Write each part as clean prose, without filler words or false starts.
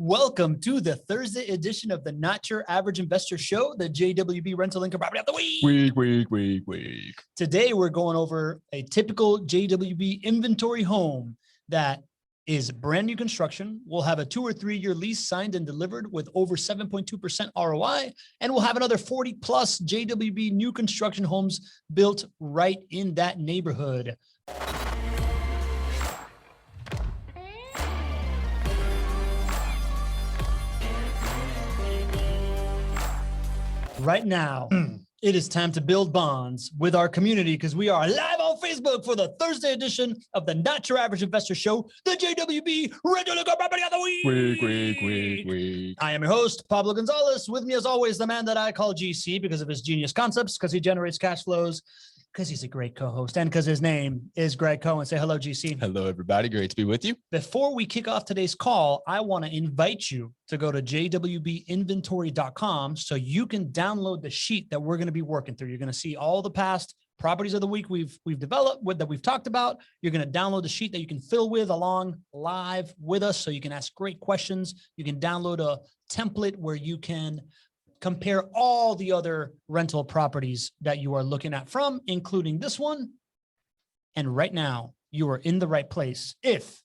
Welcome to the Thursday edition of the Not Your Average Investor Show, the JWB Rental Income Property of the Week. Today, we're going over a typical JWB inventory home that is brand new construction. We'll have a 2 or 3 year lease signed and delivered with over 7.2% ROI. And we'll have another 40 plus JWB new construction homes built right in that neighborhood. Right now, it is time to build bonds with our community because we are live on Facebook for the Thursday edition of the Not Your Average Investor Show, the JWB Rental Income Property of the Week. I am your host, Pablo Gonzalez. With me, as always, the man that I call GC because of his genius concepts, because he generates cash flows, because he's a great co-host, and because his name is Gregg Cohen. Say hello, GC. Hello, everybody. Great to be with you. Before we kick off today's call, I want to invite you to go to jwbinventory.com so you can download the sheet that we're going to be working through. You're going to see all the past properties of the week we've developed that we've talked about. You're going to download the sheet that you can fill with along live with us so you can ask great questions. You can download a template where you can compare all the other rental properties that you are looking at from, including this one. And right now, you are in the right place if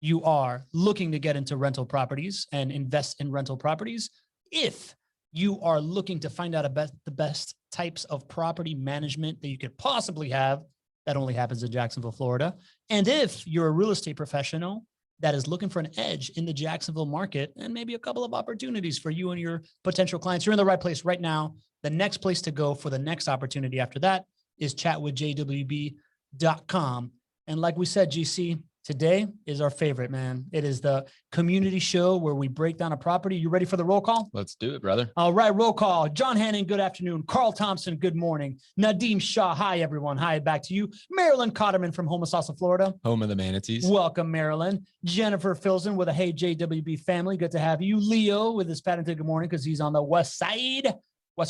you are looking to get into rental properties and invest in rental properties. If you are looking to find out about the best types of property management that you could possibly have, that only happens in Jacksonville, Florida. And if you're a real estate professional that is looking for an edge in the Jacksonville market and maybe a couple of opportunities for you and your potential clients, you're in the right place right now. The next place to go for the next opportunity after that is chatwithjwb.com. And like we said, GC, today is our favorite, man. It is the community show where we break down a property. You ready for the roll call? Let's do it, brother. All right, roll call. John Hannon, good afternoon. Carl Thompson, good morning. Nadeem Shah, hi, everyone. Hi, back to you. Marilyn Cotterman from Homosassa, Florida. Home of the manatees. Welcome, Marilyn. Jennifer Filson with a Hey JWB family. Good to have you. Leo with his patented good morning because he's on the west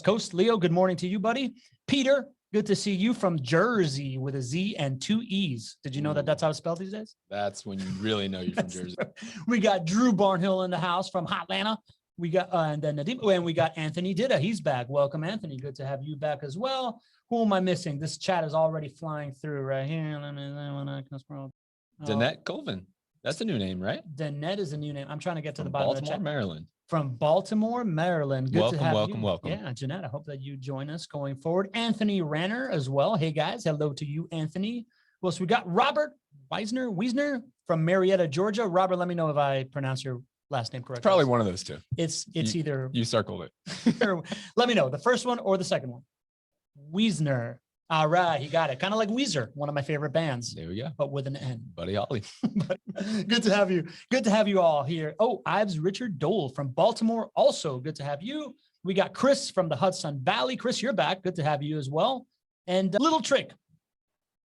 coast. Leo, good morning to you, buddy. Peter, good to see you from Jersey with a Z and 2 E's. Did you know that that's how it's spelled these days? That's when you really know you're from Jersey. We got Drew Barnhill in the house from Hotlanta. We got, and then Nadeem, and we got Anthony Dida. He's back. Welcome, Anthony. Good to have you back as well. Who am I missing? This chat is already flying through right here. Danette Colvin. That's a new name, right? Danette is a new name. I'm trying to get to the bottom of the chat. Maryland. From Baltimore, Maryland. Good to have you. Welcome. Yeah, Jeanette, I hope that you join us going forward. Anthony Ranner as well. Hey, guys. Hello to you, Anthony. Well, so we got Robert Wiesner from Marietta, Georgia. Robert, let me know if I pronounce your last name correctly. Probably one of those two. It's either. You circled it. Let me know. The first one or the second one. Wiesner. All right, he got it. Kind of like Weezer, one of my favorite bands. There we go. But with an N. Buddy Holly. Good to have you. Good to have you all here. Oh, Ives Richard Dole from Baltimore. Also good to have you. We got Chris from the Hudson Valley. Chris, you're back. Good to have you as well. And a little trick.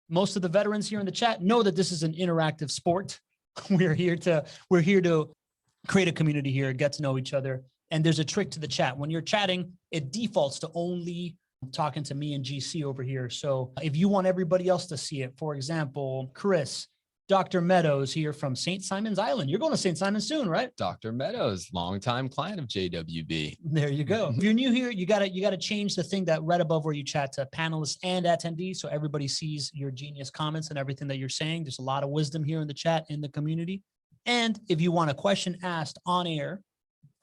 Most of the veterans here in the chat know that this is an interactive sport. We're here to create a community here, get to know each other. And there's a trick to the chat. When you're chatting, it defaults to only talking to me and GC over here. So if you want everybody else to see it, for example, Chris, Dr. Meadows here from St. Simon's Island. You're going to St. Simon soon, right? Dr. Meadows, longtime client of JWB. There you go. If you're new here, you got to change the thing that right above where you chat to panelists and attendees so everybody sees your genius comments and everything that you're saying. There's a lot of wisdom here in the chat, in the community. And if you want a question asked on air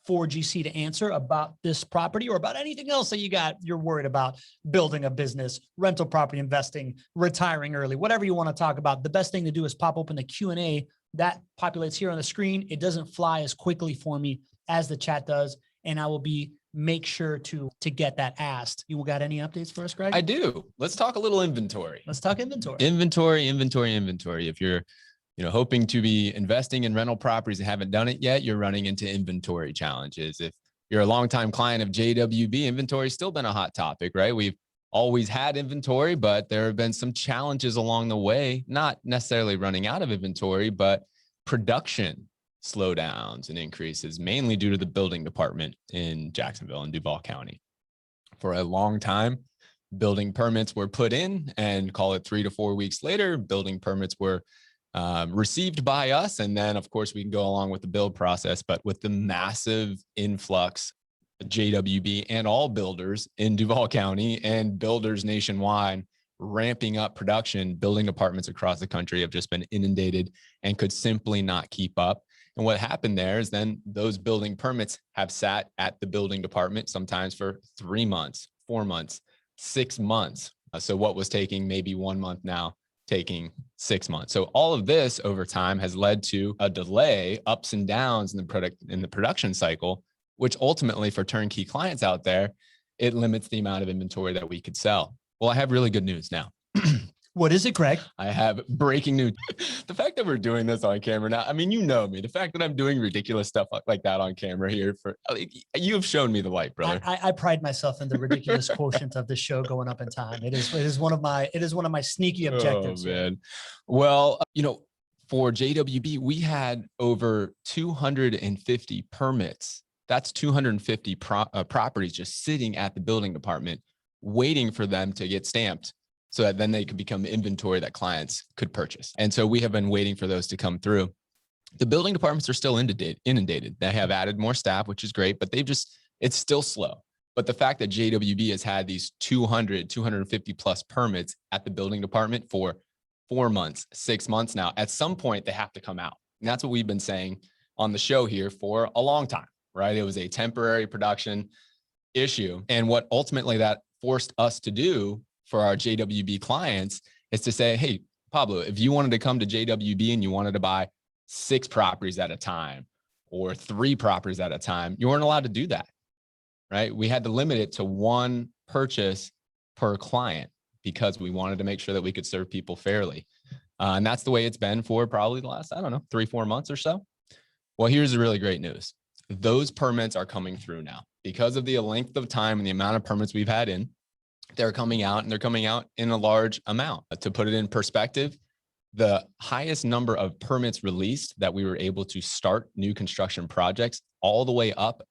for GC to answer about this property or about anything else that you're worried about, building a business, rental property investing, retiring early, whatever you want to talk about, the best thing to do is pop open the Q&A that populates here on the screen. It doesn't fly as quickly for me as the chat does, and I will make sure to get that asked. You got any updates for us, Greg? I do. Let's talk a little inventory. Let's talk inventory. Inventory. If you're hoping to be investing in rental properties and haven't done it yet, you're running into inventory challenges. If you're a longtime client of JWB, inventory has still been a hot topic, right? We've always had inventory, but there have been some challenges along the way, not necessarily running out of inventory, but production slowdowns and increases, mainly due to the building department in Jacksonville and Duval County. For a long time, building permits were put in, and call it 3 to 4 weeks later, building permits were received by us. And then of course we can go along with the build process, but with the massive influx, JWB and all builders in Duval County and builders nationwide ramping up production, building apartments across the country have just been inundated and could simply not keep up. And what happened there is then those building permits have sat at the building department, sometimes for 3 months, 4 months, 6 months. So what was taking maybe 1 month now, taking 6 months. So all of this over time has led to a delay, ups and downs in the production cycle, which ultimately for turnkey clients out there, it limits the amount of inventory that we could sell. Well, I have really good news now. What is it, Greg? I have breaking news. The fact that we're doing this on camera now, I mean, you know me, the fact that I'm doing ridiculous stuff like that on camera here you have shown me the light, brother. I pride myself in the ridiculous quotient of the show going up in time. It is one of my sneaky objectives. Oh, man. Well, for JWB, we had over 250 permits. That's 250 properties just sitting at the building department, waiting for them to get stamped so that then they could become inventory that clients could purchase. And so we have been waiting for those to come through. The building departments are still inundated. They have added more staff, which is great, but it's still slow. But the fact that JWB has had these 250 plus permits at the building department for 4 months, 6 months now, at some point they have to come out. And that's what we've been saying on the show here for a long time, right? It was a temporary production issue. And what ultimately that forced us to do for our JWB clients is to say, hey, Pablo, if you wanted to come to JWB and you wanted to buy 6 properties at a time or 3 properties at a time, you weren't allowed to do that, right? We had to limit it to 1 purchase per client because we wanted to make sure that we could serve people fairly. And that's the way it's been for probably the last, 3-4 months or so. Well, here's the really great news. Those permits are coming through now because of the length of time and the amount of permits we've had in. They're coming out and they're coming out in a large amount. To put it in perspective, the highest number of permits released that we were able to start new construction projects all the way up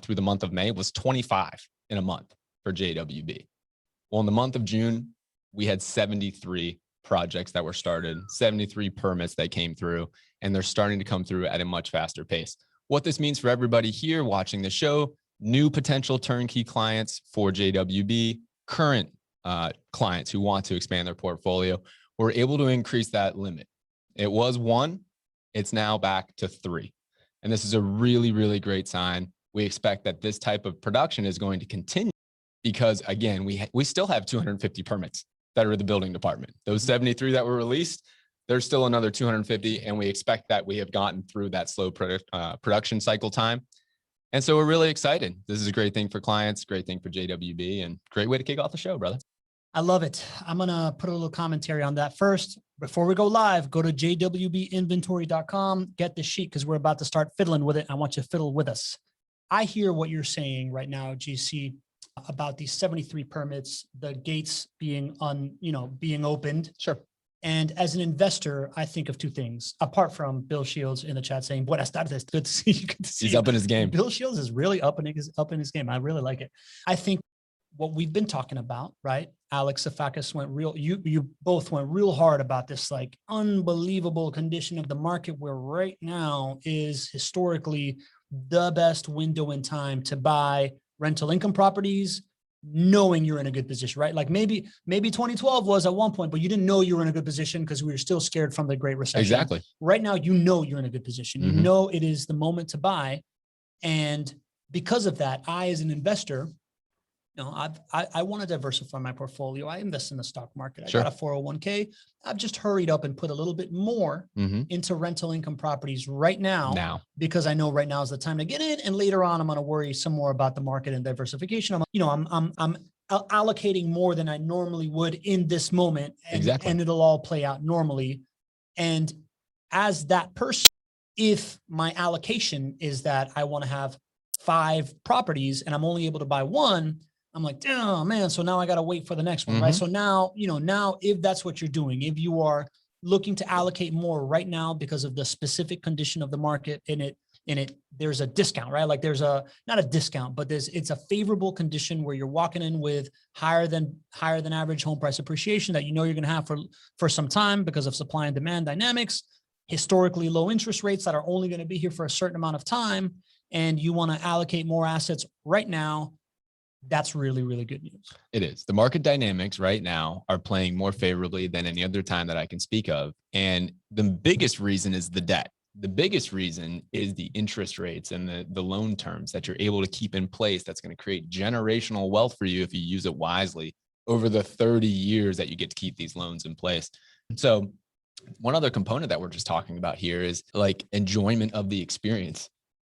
through the month of May was 25 in a month for JWB. Well, in the month of June, we had 73 projects that were started, 73 permits that came through, and they're starting to come through at a much faster pace. What this means for everybody here watching the show, new potential turnkey clients for JWB, current clients who want to expand their portfolio, we're able to increase that limit. It was 1, it's now back to 3. And this is a really, really great sign. We expect that this type of production is going to continue because again, we still have 250 permits that are in the building department. Those 73 that were released, there's still another 250. And we expect that we have gotten through that slow production cycle time. And so we're really excited. This is a great thing for clients, great thing for JWB, and great way to kick off the show, brother. I love it. I'm going to put a little commentary on that first. Before we go live, go to jwbinventory.com, get the sheet because we're about to start fiddling with it. I want you to fiddle with us. I hear what you're saying right now, GC, about these 73 permits, the gates being being opened. Sure. And as an investor, I think of 2 things, apart from Bill Shields in the chat saying, "Buenas tardes, good to see you." Good to see He's you. up in his game. Bill Shields is really up in his game. I really like it. I think what we've been talking about, right? Alex Safakis you both went real hard about this like unbelievable condition of the market where right now is historically the best window in time to buy rental income properties, knowing you're in a good position, right? Like maybe 2012 was at one point, but you didn't know you were in a good position because we were still scared from the Great Recession. Exactly. Right now, you know you're in a good position. You know it is the moment to buy. And because of that, I, as an investor, I want to diversify my portfolio. I invest in the stock market. I got a 401k. I've just hurried up and put a little bit more into rental income properties right now because I know right now is the time to get in. And later on, I'm going to worry some more about the market and diversification. I'm allocating more than I normally would in this moment. And it'll all play out normally. And as that person, if my allocation is that I want to have 5 properties and I'm only able to buy 1, I'm like, oh man, so now I got to wait for the next one, right? So now, now if that's what you're doing, if you are looking to allocate more right now because of the specific condition of the market and it and there's a discount, right? Like there's not a discount, but it's a favorable condition where you're walking in with higher than average home price appreciation that you're going to have for some time because of supply and demand dynamics, historically low interest rates that are only going to be here for a certain amount of time, and you want to allocate more assets right now. That's really, really good news. It is. The market dynamics right now are playing more favorably than any other time that I can speak of. And the biggest reason is the debt. The biggest reason is the interest rates and the loan terms that you're able to keep in place. That's going to create generational wealth for you if you use it wisely over the 30 years that you get to keep these loans in place. So one other component that we're just talking about here is like enjoyment of the experience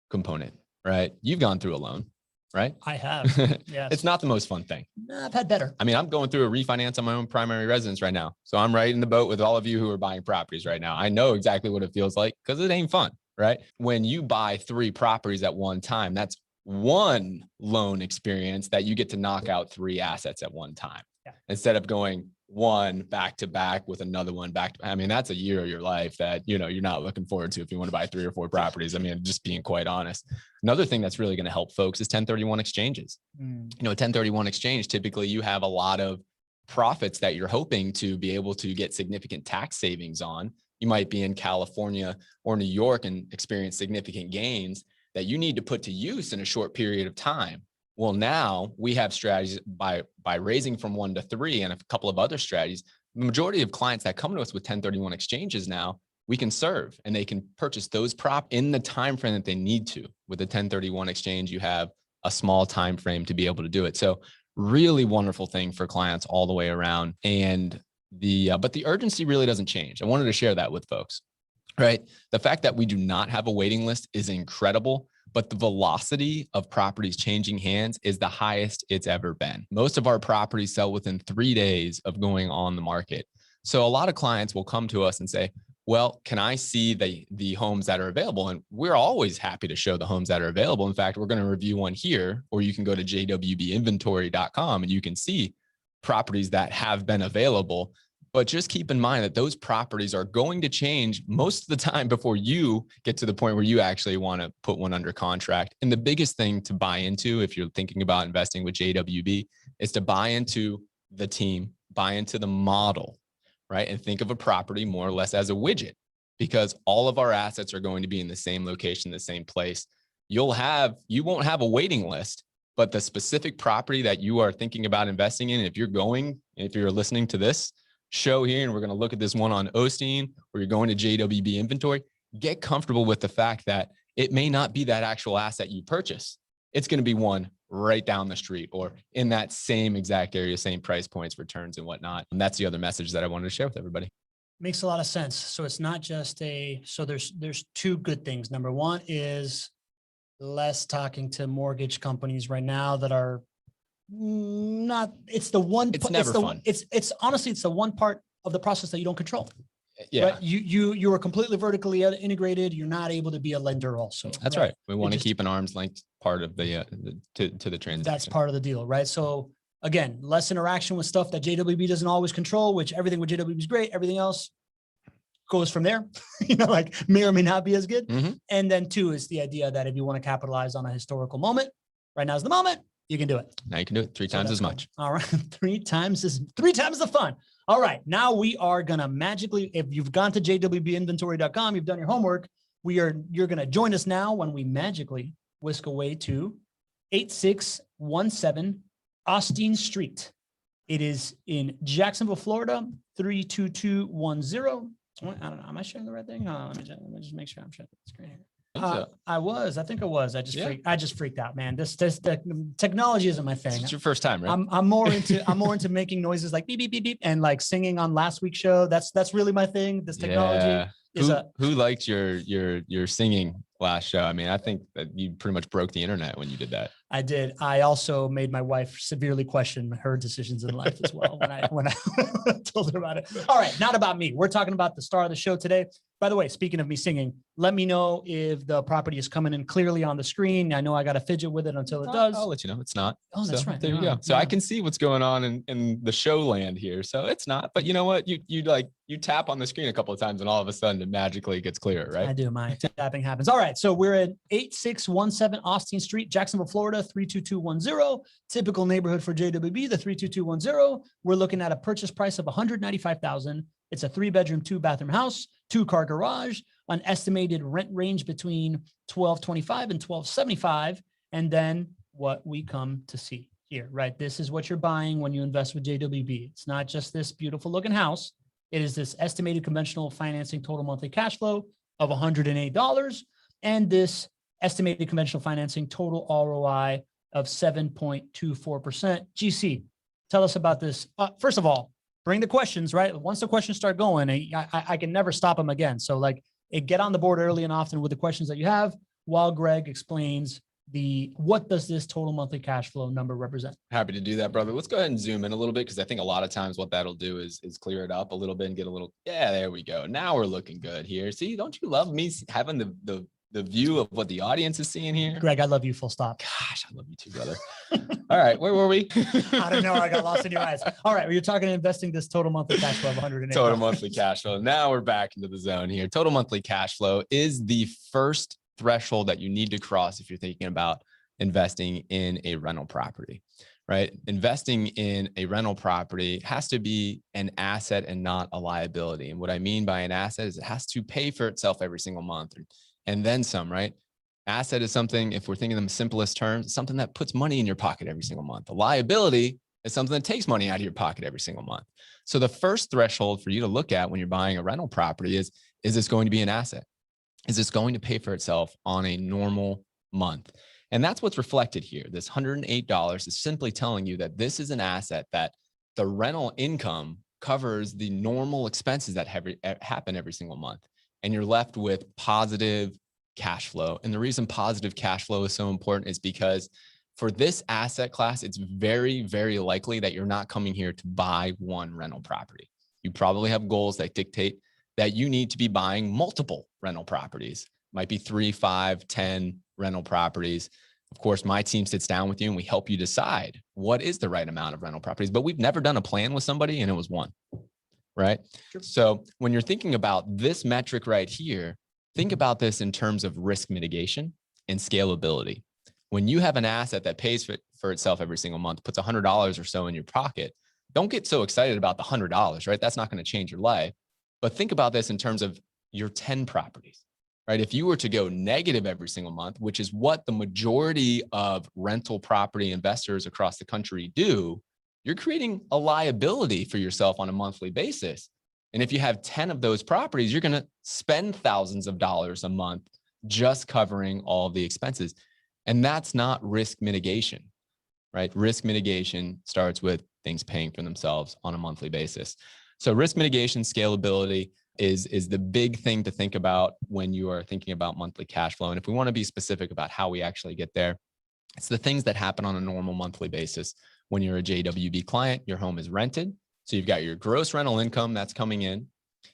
component, right? You've gone through a loan, right? I have. Yes. It's not the most fun thing. I've had better. I mean, I'm going through a refinance on my own primary residence right now. So I'm right in the boat with all of you who are buying properties right now. I know exactly what it feels like because it ain't fun, right? When you buy 3 properties at one time, that's one loan experience that you get to knock out 3 assets at one time. Yeah. Instead of going one back to back with another one back to, I mean, that's a year of your life that, you're not looking forward to if you want to buy 3 or 4 properties. I mean, just being quite honest. Another thing that's really going to help folks is 1031 exchanges. A 1031 exchange, typically you have a lot of profits that you're hoping to be able to get significant tax savings on. You might be in California or New York and experience significant gains that you need to put to use in a short period of time. Well, now we have strategies by raising from 1 to 3 and a couple of other strategies. The majority of clients that come to us with 1031 exchanges now, we can serve and they can purchase those in the time frame that they need to. With a 1031 exchange, you have a small time frame to be able to do it. So really wonderful thing for clients all the way around. And but the urgency really doesn't change. I wanted to share that with folks, right? The fact that we do not have a waiting list is incredible. But the velocity of properties changing hands is the highest it's ever been. Most of our properties sell within 3 days of going on the market. So a lot of clients will come to us and say, well, can I see the homes that are available? And we're always happy to show the homes that are available. In fact, we're going to review one here, or you can go to JWBinventory.com and you can see properties that have been available. But just keep in mind that those properties are going to change most of the time before you get to the point where you actually want to put one under contract. And the biggest thing to buy into, if you're thinking about investing with JWB, is to buy into the team, buy into the model, right? And think of a property more or less as a widget, because all of our assets are going to be in the same location, the same place. You won't have a waiting list, but the specific property that you are thinking about investing in, if you're listening to this show here and we're going to look at this one on Osteen, or you're going to JWB Inventory, get comfortable with the fact that it may not be that actual asset you purchase. It's going to be one right down the street or in that same exact area, same price points, returns and whatnot. And that's the other message that I wanted to share with everybody. Makes a lot of sense. So it's not just there's 2 good things. Number 1 is less talking to mortgage companies right now that are not, it's the one, it's never fun. It's honestly, it's the one part of the process that you don't control. Yeah. Right? You are completely vertically integrated. You're not able to be a lender also. That's right. We want to keep an arm's length part of the to the transaction. That's part of the deal, right? So again, less interaction with stuff that JWB doesn't always control, which everything with JWB is great. Everything else goes from there, like may or may not be as good. Mm-hmm. And then 2 is the idea that if you want to capitalize on a historical moment, right now is the moment. You can do it. Now you can do it 3 times as much. All right. 3 times the fun. All right. Now we are going to magically, if you've gone to JWBinventory.com, you've done your homework, you're going to join us now when we magically whisk away to 8617 Osteen Street. It is in Jacksonville, Florida, 32210. I don't know. Am I sharing the right thing? Let me just make sure I'm sharing the screen here. I think I was. I just freaked out, man. The technology isn't my thing. It's your first time, right? I'm more into making noises like beep, beep, beep, beep, and like singing on last week's show. That's really my thing. This technology who liked your singing last show? I mean, I think that you pretty much broke the internet when you did that. I did. I also made my wife severely question her decisions in life as well when I told her about it. All right, not about me. We're talking about the star of the show today. By the way, speaking of me singing, let me know if the property is coming in clearly on the screen. I know I got to fidget with it until it does. I'll let you know. It's not. Oh, that's right. There you go. So I can see what's going on in the show land here. So it's not. But you know what? You tap on the screen a couple of times and all of a sudden it magically gets clearer, right? I do. My tapping happens. All right. right. So we're at 8617 Austin Street, Jacksonville, Florida, 32210. Typical neighborhood for JWB, the 32210. We're looking at a purchase price of $195,000. It's a 3-bedroom, 2-bathroom house, 2-car garage, an estimated rent range between $1,225 and $1,275. And then what we come to see here, right? This is what you're buying when you invest with JWB. It's not just this beautiful looking house. It is this estimated conventional financing total monthly cash flow of $108 and this estimated conventional financing total ROI of 7.24%. GC, tell us about this. First of all, bring the questions, right? Once the questions start going, I can never stop them again. So like get on the board early and often with the questions that you have while Gregg explains what does this total monthly cash flow number represent? Happy to do that, brother. Let's go ahead and zoom in a little bit because I think a lot of times what that'll do is clear it up a little bit and get a little, yeah, there we go. Now we're looking good here. See, don't you love me having the view of what the audience is seeing here? Gregg, I love you, full stop. Gosh, I love you too, brother. All right, where were we? I don't know. I got lost in your eyes. All right, well, you're talking investing this total monthly cash flow of $108. Total monthly cash flow. Now we're back into the zone here. Total monthly cash flow is the first threshold that you need to cross if you're thinking about investing in a rental property, right? Investing in a rental property has to be an asset and not a liability. And what I mean by an asset is it has to pay for itself every single month and then some, right? Asset is something, if we're thinking in the simplest terms, something that puts money in your pocket every single month. A liability is something that takes money out of your pocket every single month. So the first threshold for you to look at when you're buying a rental property is this going to be an asset? Is this going to pay for itself on a normal month? And that's what's reflected here. This $108 is simply telling you that this is an asset that the rental income covers the normal expenses that happen every single month. And you're left with positive cash flow. And the reason positive cash flow is so important is because for this asset class, it's very, very likely that you're not coming here to buy one rental property. You probably have goals that dictate that you need to be buying multiple rental properties. Might be 3, 5, 10 rental properties. Of course, my team sits down with you and we help you decide what is the right amount of rental properties, but we've never done a plan with somebody and it was one, right? Sure. So when you're thinking about this metric right here, think about this in terms of risk mitigation and scalability. When you have an asset that pays for itself every single month, puts $100 or so in your pocket, don't get so excited about the $100, right? That's not going to change your life. But think about this in terms of your 10 properties. Right? If you were to go negative every single month, which is what the majority of rental property investors across the country do, you're creating a liability for yourself on a monthly basis. And if you have 10 of those properties, you're going to spend thousands of dollars a month just covering all the expenses. And that's not risk mitigation, right? Risk mitigation starts with things paying for themselves on a monthly basis. So risk mitigation, scalability, is the big thing to think about when you are thinking about monthly cash flow. And if we want to be specific about how we actually get there, it's the things that happen on a normal monthly basis. When you're a JWB client, your home is rented. So you've got your gross rental income that's coming in.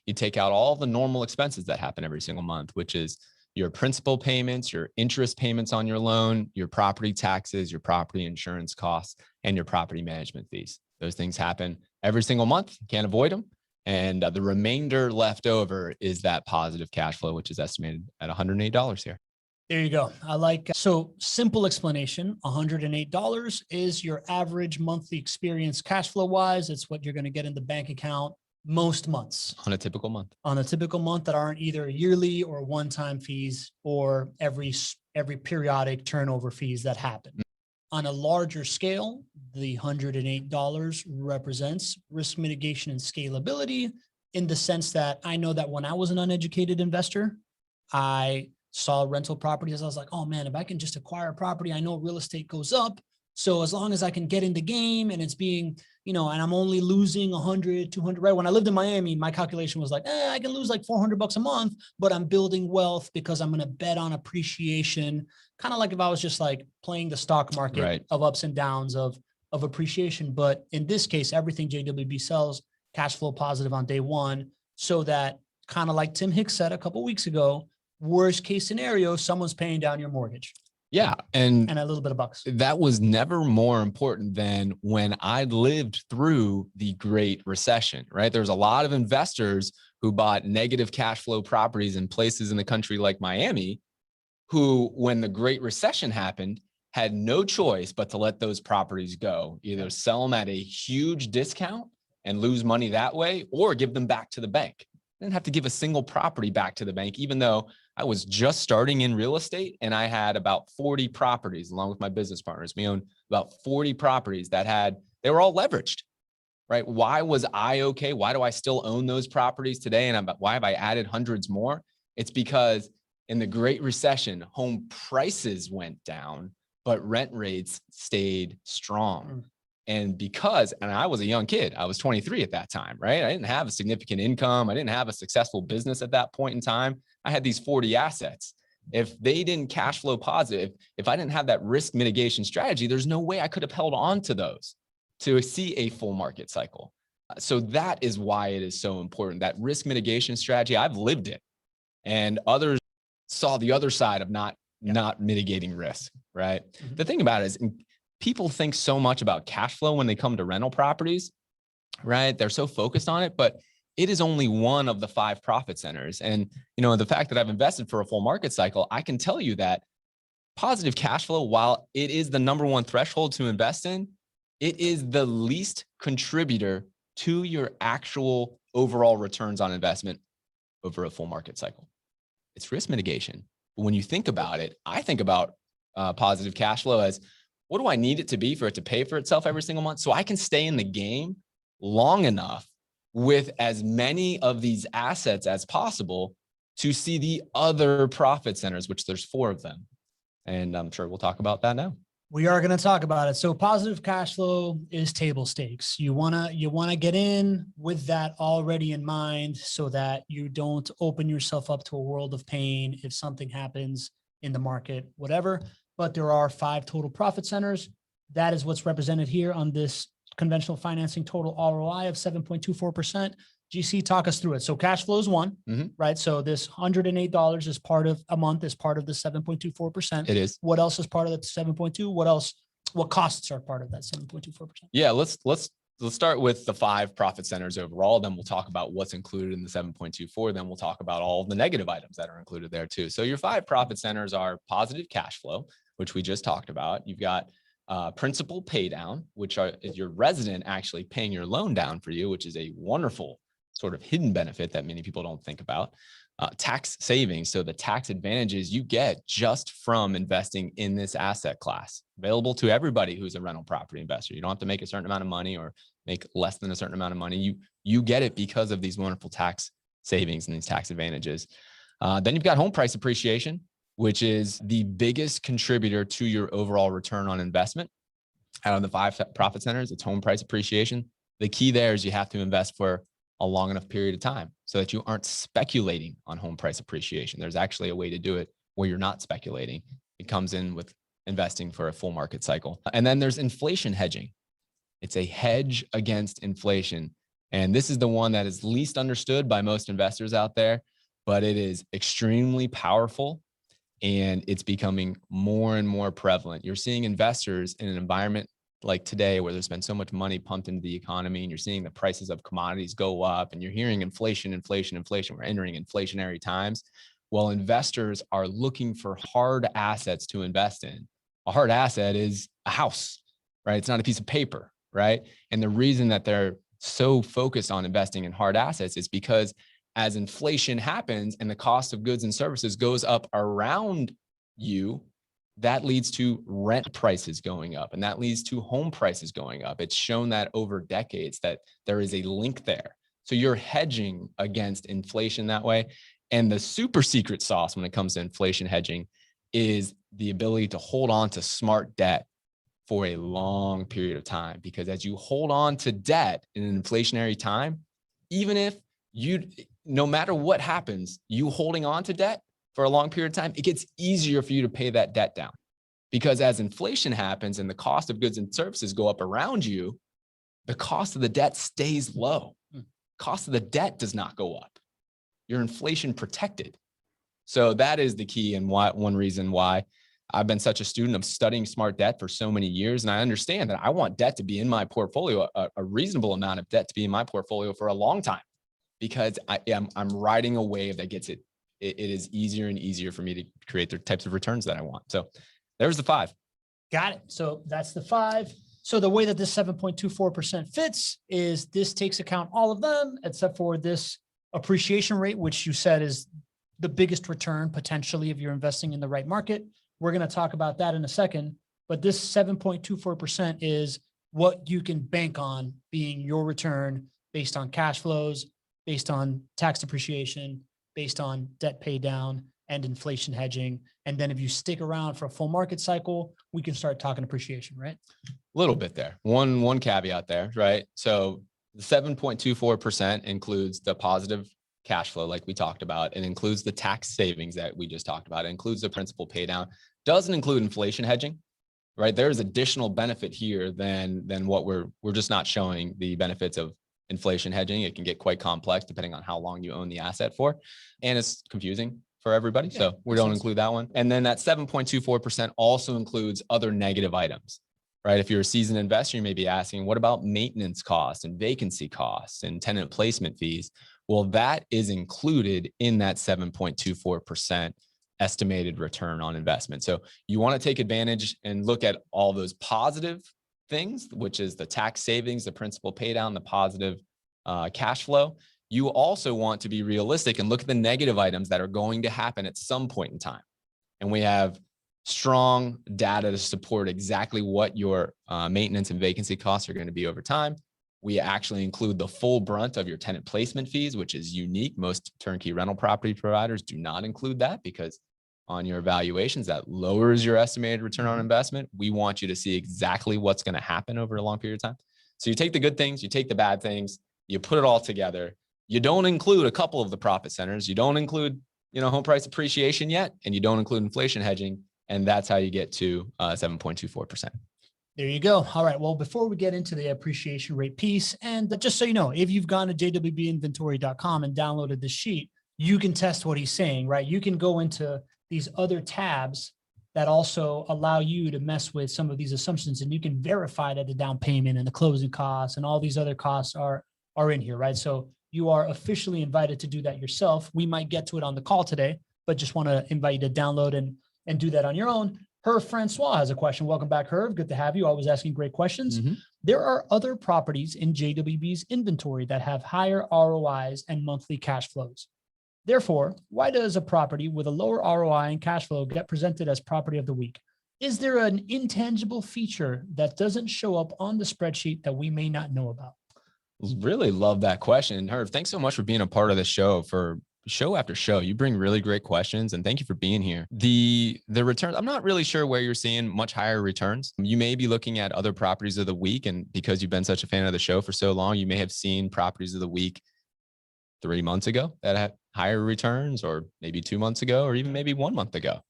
You take out all the normal expenses that happen every single month, which is your principal payments, your interest payments on your loan, your property taxes, your property insurance costs, and your property management fees. Those things happen every single month. Can't avoid them. And the remainder left over is that positive cash flow, which is estimated at $108 here. There you go. I like, so simple explanation, $108 is your average monthly experience cash flow wise. It's what you're going to get in the bank account most months. On a typical month. On a typical month that aren't either yearly or one-time fees or every periodic turnover fees that happen. On a larger scale, the $108 represents risk mitigation and scalability in the sense that I know that when I was an uneducated investor, I saw rental properties. I was like, oh man, if I can just acquire a property, I know real estate goes up. So as long as I can get in the game and it's being, and I'm only losing 100, 200, right? When I lived in Miami, my calculation was like, I can lose like $400 a month, but I'm building wealth because I'm going to bet on appreciation. Kind of like if I was just like playing the stock market right. of ups and downs of appreciation. But in this case, everything JWB sells cash flow positive on day one. So that kind of like Tim Hicks said a couple of weeks ago, worst case scenario, someone's paying down your mortgage. Yeah. And a little bit of bucks. That was never more important than when I lived through the Great Recession, right? There's a lot of investors who bought negative cash flow properties in places in the country like Miami who, when the Great Recession happened, had no choice but to let those properties go, either sell them at a huge discount and lose money that way, or give them back to the bank. I didn't have to give a single property back to the bank, even though I was just starting in real estate and I had about 40 properties along with my business partners. We owned about 40 properties they were all leveraged, right? Why was I okay? Why do I still own those properties today? And why have I added hundreds more? It's because in the Great Recession, home prices went down, but rent rates stayed strong. And I was a young kid, I was 23 at that time, right? I didn't have a significant income. I didn't have a successful business at that point in time. I had these 40 assets. If they didn't cash flow positive, if I didn't have that risk mitigation strategy, there's no way I could have held on to those to see a full market cycle. So that is why it is so important. That risk mitigation strategy, I've lived it. And others saw the other side of not mitigating risk, right? The thing about it is people think so much about cash flow when they come to rental properties, right? They're so focused on it, but it is only one of the 5 profit centers. And, the fact that I've invested for a full market cycle, I can tell you that positive cash flow, while it is the number one threshold to invest in, it is the least contributor to your actual overall returns on investment over a full market cycle. It's risk mitigation. But when you think about it, I think about positive cash flow as, what do I need it to be for it to pay for itself every single month so I can stay in the game long enough with as many of these assets as possible to see the other profit centers, which there's 4 of them. And I'm sure we'll talk about that now. We are going to talk about it. So positive cash flow is table stakes. You want to get in with that already in mind so that you don't open yourself up to a world of pain if something happens in the market, whatever. But there are 5 total profit centers. That is what's represented here on this conventional financing total ROI of 7.24%. GC, talk us through it. So cash flow is 1, right? So this $108 is part of a month, is part of the 7.24%. It is. What else is part of that 7.2? What costs are part of that 7.24%? Yeah, let's start with the 5 profit centers overall. Then we'll talk about what's included in the 7.24. Then we'll talk about all of the negative items that are included there too. So your 5 profit centers are positive cash flow, which we just talked about. You've got principal pay down, which is your resident actually paying your loan down for you, which is a wonderful sort of hidden benefit that many people don't think about. Tax savings. So the tax advantages you get just from investing in this asset class, available to everybody who's a rental property investor. You don't have to make a certain amount of money or make less than a certain amount of money. You get it because of these wonderful tax savings and these tax advantages. Then you've got home price appreciation, which is the biggest contributor to your overall return on investment. Out of the 5 profit centers, it's home price appreciation. The key there is you have to invest for a long enough period of time so that you aren't speculating on home price appreciation. There's actually a way to do it where you're not speculating. It comes in with investing for a full market cycle. And then there's inflation hedging. It's a hedge against inflation. And this is the one that is least understood by most investors out there, but it is extremely powerful and it's becoming more and more prevalent. You're seeing investors in an environment like today, where there's been so much money pumped into the economy and you're seeing the prices of commodities go up and you're hearing inflation. We're entering inflationary times. Well, investors are looking for hard assets to invest in. A hard asset is a house, right? It's not a piece of paper, right? And the reason that they're so focused on investing in hard assets is because as inflation happens and the cost of goods and services goes up around you, that leads to rent prices going up and that leads to home prices going up. It's shown that over decades that there is a link there. So you're hedging against inflation that way. And the super secret sauce when it comes to inflation hedging is the ability to hold on to smart debt for a long period of time. Because as you hold on to debt in an inflationary time, even if no matter what happens, you holding on to debt for a long period of time, it gets easier for you to pay that debt down. Because as inflation happens and the cost of goods and services go up around you, the cost of the debt stays low. Cost of the debt does not go up. You're inflation protected. So that is the key and one reason why I've been such a student of studying smart debt for so many years. And I understand that I want debt to be in my portfolio, a reasonable amount of debt to be in my portfolio for a long time, because I'm riding a wave that gets it it is easier and easier for me to create the types of returns that I want. So there's the 5. Got it. So that's the 5. So the way that this 7.24% fits is this takes account all of them, except for this appreciation rate, which you said is the biggest return potentially if you're investing in the right market. We're going to talk about that in a second, but this 7.24% is what you can bank on being your return based on cash flows, based on tax depreciation, based on debt pay down and inflation hedging. And then if you stick around for a full market cycle, we can start talking appreciation, right? A little bit there. One caveat there, right? So the 7.24% includes the positive cash flow, like we talked about. It includes the tax savings that we just talked about. It includes the principal pay down. Doesn't include inflation hedging, right? There's additional benefit here than what we're just not showing the benefits of inflation hedging. It can get quite complex depending on how long you own the asset for. And it's confusing for everybody. Yeah, so we don't include that one. And then that 7.24% also includes other negative items, right? If you're a seasoned investor, you may be asking, what about maintenance costs and vacancy costs and tenant placement fees? Well, that is included in that 7.24% estimated return on investment. So you want to take advantage and look at all those positive things, which is the tax savings, the principal pay down, the positive cash flow. You also want to be realistic and look at the negative items that are going to happen at some point in time. And we have strong data to support exactly what your maintenance and vacancy costs are going to be over time. We actually include the full brunt of your tenant placement fees, which is unique. Most turnkey rental property providers do not include that because on your evaluations, that lowers your estimated return on investment. We want you to see exactly what's going to happen over a long period of time. So you take the good things, you take the bad things, you put it all together. You don't include a couple of the profit centers. You don't include, home price appreciation yet, and you don't include inflation hedging. And that's how you get to 7.24%. There you go. All right. Well, before we get into the appreciation rate piece, and just so you know, if you've gone to jwbinventory.com and downloaded the sheet, you can test what he's saying, right? You can go into these other tabs that also allow you to mess with some of these assumptions, and you can verify that the down payment and the closing costs and all these other costs are in here, right? So you are officially invited to do that yourself. We might get to it on the call today, but just want to invite you to download and do that on your own. Herv Francois has a question. Welcome back, Herv. Good to have you. Always asking great questions. Mm-hmm. There are other properties in JWB's inventory that have higher ROIs and monthly cash flows. Therefore, why does a property with a lower ROI and cash flow get presented as property of the week? Is there an intangible feature that doesn't show up on the spreadsheet that we may not know about? Really love that question. Herv, thanks so much for being a part of the show for show after show. You bring really great questions, and thank you for being here. The returns, I'm not really sure where you're seeing much higher returns. You may be looking at other properties of the week, and because you've been such a fan of the show for so long, you may have seen properties of the week 3 months ago that had higher returns, or maybe 2 months ago, or even maybe 1 month ago,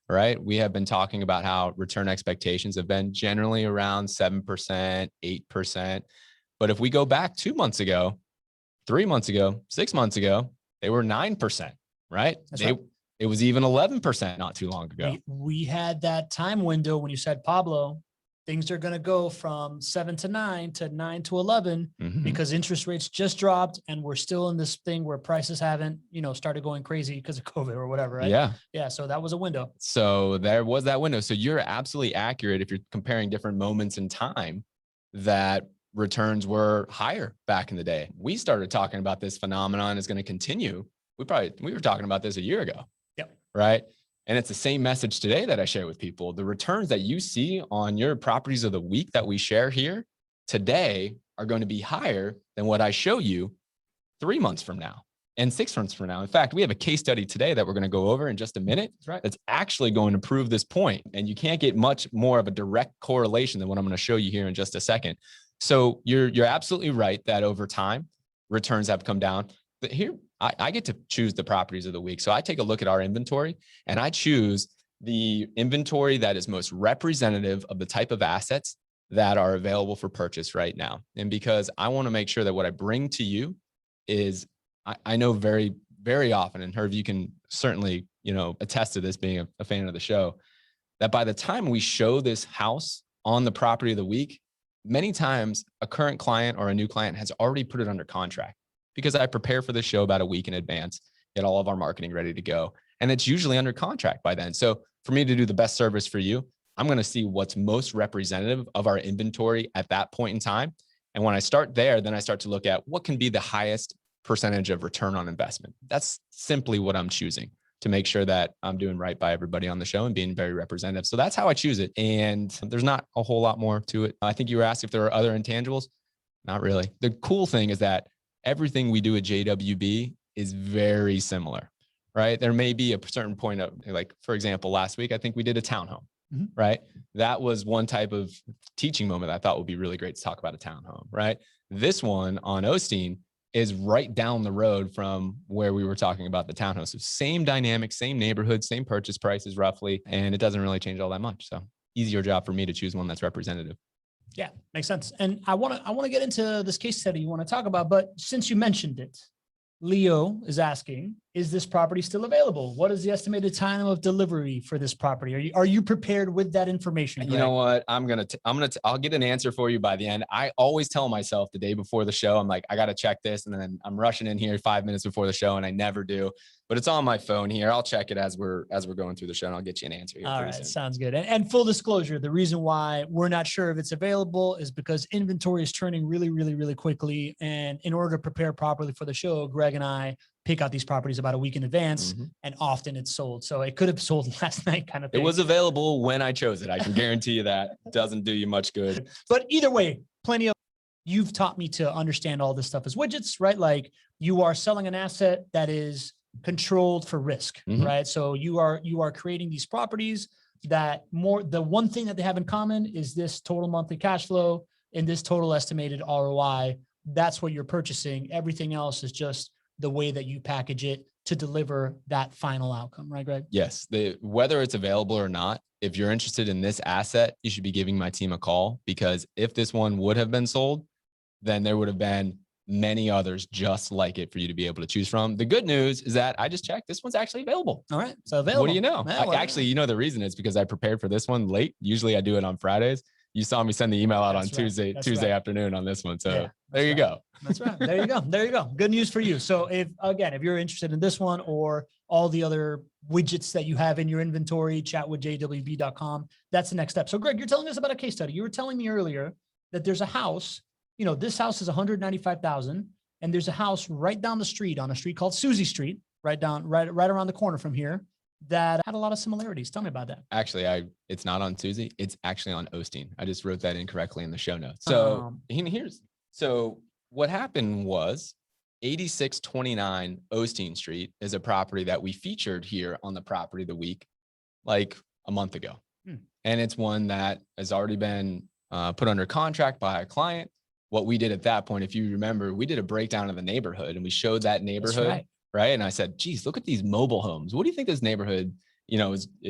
right? We have been talking about how return expectations have been generally around 7%, 8%. But if we go back 2 months ago, 3 months ago, 6 months ago, they were 9%, right? It was even 11% not too long ago. We had that time window when you said, Pablo, things are going to go from 7 to 9 to 9 to 11 because interest rates just dropped, and we're still in this thing where prices haven't, started going crazy because of COVID or whatever, right? Yeah. Yeah. So that was a window. So there was that window. So you're absolutely accurate if you're comparing different moments in time that returns were higher back in the day. We started talking about this phenomenon is going to continue. We were talking about this a year ago. Yep. Right. And it's the same message today that I share with people. The returns that you see on your properties of the week that we share here today are going to be higher than what I show you 3 months from now and 6 months from now. In fact, we have a case study today that we're going to go over in just a minute. That's right. That's actually going to prove this point. And you can't get much more of a direct correlation than what I'm going to show you here in just a second. So you're absolutely right that over time, returns have come down. But here, I get to choose the properties of the week. So I take a look at our inventory, and I choose the inventory that is most representative of the type of assets that are available for purchase right now. And because I want to make sure that what I bring to you is, I know very, very often, and Herv, you can certainly, attest to this being a fan of the show, that by the time we show this house on the property of the week, many times a current client or a new client has already put it under contract, because I prepare for the show about a week in advance. get all of our marketing ready to go. And it's usually under contract by then. So for me to do the best service for you, I'm going to see what's most representative of our inventory at that point in time. And when I start there, then I start to look at what can be the highest percentage of return on investment. That's simply what I'm choosing to make sure that I'm doing right by everybody on the show and being very representative. So that's how I choose it. And there's not a whole lot more to it. I think you were asked if there are other intangibles. Not really. The cool thing is that everything we do at JWB is very similar, right? There may be a certain point of, like, for example, last week, I think we did a townhome, right? That was one type of teaching moment I thought would be really great to talk about a townhome, right? This one on Osteen is right down the road from where we were talking about the townhouse. So same dynamic, same neighborhood, same purchase prices roughly, and it doesn't really change all that much. So easier job for me to choose one that's representative. Yeah, makes sense. And I want to get into this case study you want to talk about, but since you mentioned it, Leo is asking, is this property still available? What is the estimated time of delivery for this property? Are you prepared with that information, Greg? You know what? I'll get an answer for you by the end. I always tell myself the day before the show, I'm like, I got to check this. And then I'm rushing in here 5 minutes before the show and I never do, but it's on my phone here. I'll check it as we're going through the show and I'll get you an answer here. All right. Soon. Sounds good. And full disclosure, the reason why we're not sure if it's available is because inventory is turning really, really, really quickly. And in order to prepare properly for the show, Greg and I pick out these properties about a week in advance, and often it's sold. So it could have sold last night kind of thing. It was available when I chose it. I can guarantee you that. Doesn't do you much good. But either way, you've taught me to understand all this stuff as widgets, right? Like you are selling an asset that is controlled for risk, right? So you are creating these properties that the one thing that they have in common is this total monthly cash flow and this total estimated ROI. That's what you're purchasing. Everything else is just the way that you package it to deliver that final outcome, right, Greg? Yes. Whether it's available or not, if you're interested in this asset, you should be giving my team a call, because if this one would have been sold, then there would have been many others just like it for you to be able to choose from. The good news is that I just checked. This one's actually available. All right. So available. What do you know? Actually, you know, the reason is because I prepared for this one late. Usually I do it on Fridays. You saw me send the email out on Tuesday afternoon on this one. So there you go. That's right. There you go. There you go. Good news for you. So if you're interested in this one or all the other widgets that you have in your inventory, chat with JWB.com. That's the next step. So Greg, you're telling us about a case study. You were telling me earlier that there's a house, this house is 195,000 and there's a house right down the street on a street called Susie Street, right around the corner from here, that had a lot of similarities. Tell me about that. Actually, it's not on Susie. It's actually on Osteen. I just wrote that incorrectly in the show notes. So so what happened was 8629 Osteen Street is a property that we featured here on the Property of the Week like a month ago. And it's one that has already been put under contract by a client. What we did at that point, if you remember, we did a breakdown of the neighborhood and we showed that neighborhood. Right. And I said, geez, look at these mobile homes. What do you think this neighborhood,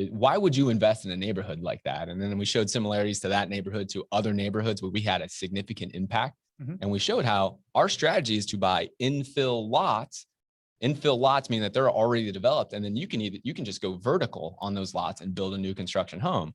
why would you invest in a neighborhood like that? And then we showed similarities to that neighborhood to other neighborhoods where we had a significant impact. And we showed how our strategy is to buy infill lots. Infill lots mean that they're already developed. And then you can just go vertical on those lots and build a new construction home.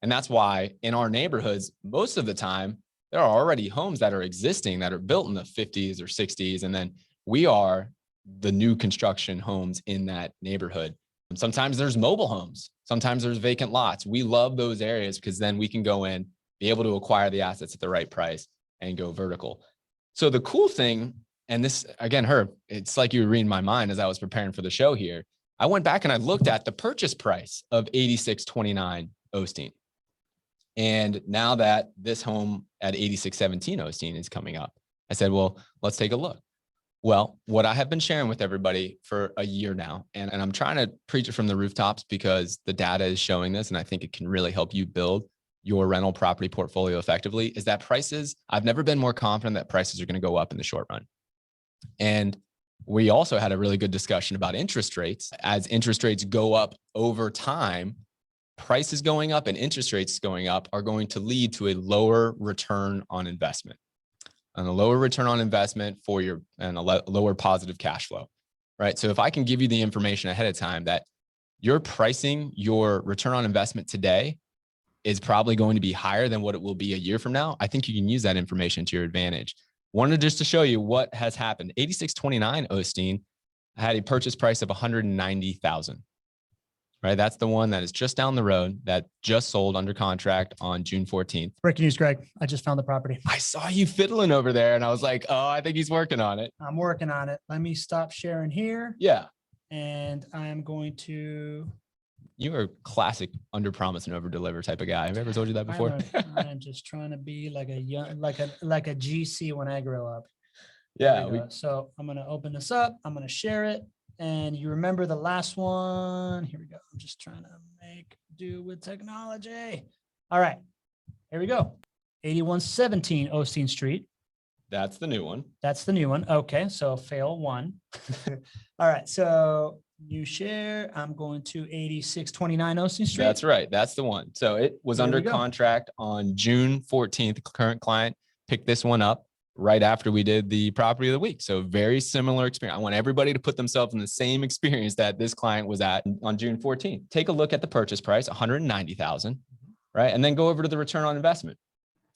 And that's why in our neighborhoods, most of the time, there are already homes that are existing that are built in the 50s or 60s. And then we are the new construction homes in that neighborhood. And sometimes there's mobile homes. Sometimes there's vacant lots. We love those areas because then we can go in, be able to acquire the assets at the right price and go vertical. So the cool thing, and this, again, Herb, it's like you were reading my mind as I was preparing for the show here. I went back and I looked at the purchase price of 8629 Osteen. And now that this home at 8617 Osteen is coming up, I said, well, let's take a look. Well, what I have been sharing with everybody for a year now, and I'm trying to preach it from the rooftops because the data is showing this, and I think it can really help you build your rental property portfolio effectively, is that I've never been more confident that prices are going to go up in the short run. And we also had a really good discussion about interest rates. As interest rates go up over time, prices going up and interest rates going up are going to lead to a lower return on investment. And a lower return on investment and a lower positive cash flow, right? So if I can give you the information ahead of time that you're pricing your return on investment today is probably going to be higher than what it will be a year from now, I think you can use that information to your advantage. Wanted just to show you what has happened. 8629 Osteen had a purchase price of 190,000. Right. That's the one that is just down the road that just sold under contract on June 14th. Breaking news, Greg. I just found the property. I saw you fiddling over there and I was like, oh, I think he's working on it. I'm working on it. Let me stop sharing here. Yeah. And I'm going to. You are classic under promise and over deliver type of guy. Have I ever told you that before? I'm just trying to be like a young, like a GC when I grow up. Yeah. So I'm going to open this up. I'm going to share it. And you remember the last one. Here we go. I'm just trying to make do with technology. All right, here we go. 8117 Osteen Street. That's the new one. That's the new one. Okay, so fail one. All right, so new share. I'm going to 8629 Osteen Street. That's right. That's the one. So it was under contract on June 14th. Current client picked this one up right after we did the property of the week. So very similar experience. I want everybody to put themselves in the same experience that this client was at on June 14th. Take a look at the purchase price, 190,000, right? And then go over to the return on investment,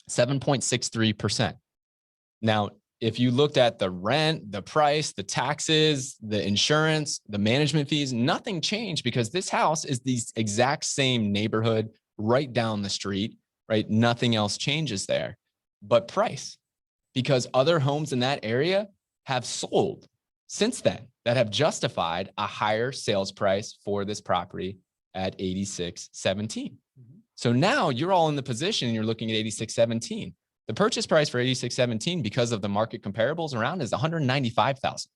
7.63%. Now, if you looked at the rent, the price, the taxes, the insurance, the management fees, nothing changed because this house is the exact same neighborhood right down the street, right? Nothing else changes there, but price. Because other homes in that area have sold since then that have justified a higher sales price for this property at 8617. So now you're all in the position and you're looking at 8617. The purchase price for 8617 because of the market comparables around is 195,000,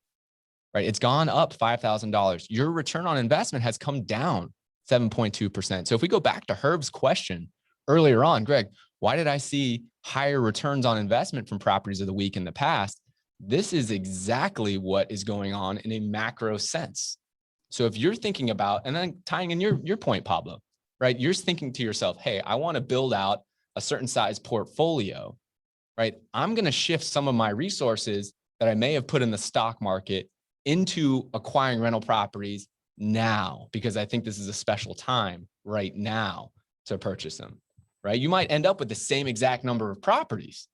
right? It's gone up $5,000. Your return on investment has come down 7.2%. So if we go back to Herb's question earlier on, Greg, why did I see higher returns on investment from properties of the week in the past? This is exactly what is going on in a macro sense. So if you're thinking about, and then tying in your point, Pablo, right? You're thinking to yourself, hey, I want to build out a certain size portfolio, right? I'm going to shift some of my resources that I may have put in the stock market into acquiring rental properties now, because I think this is a special time right now to purchase them. Right? You might end up with the same exact number of properties,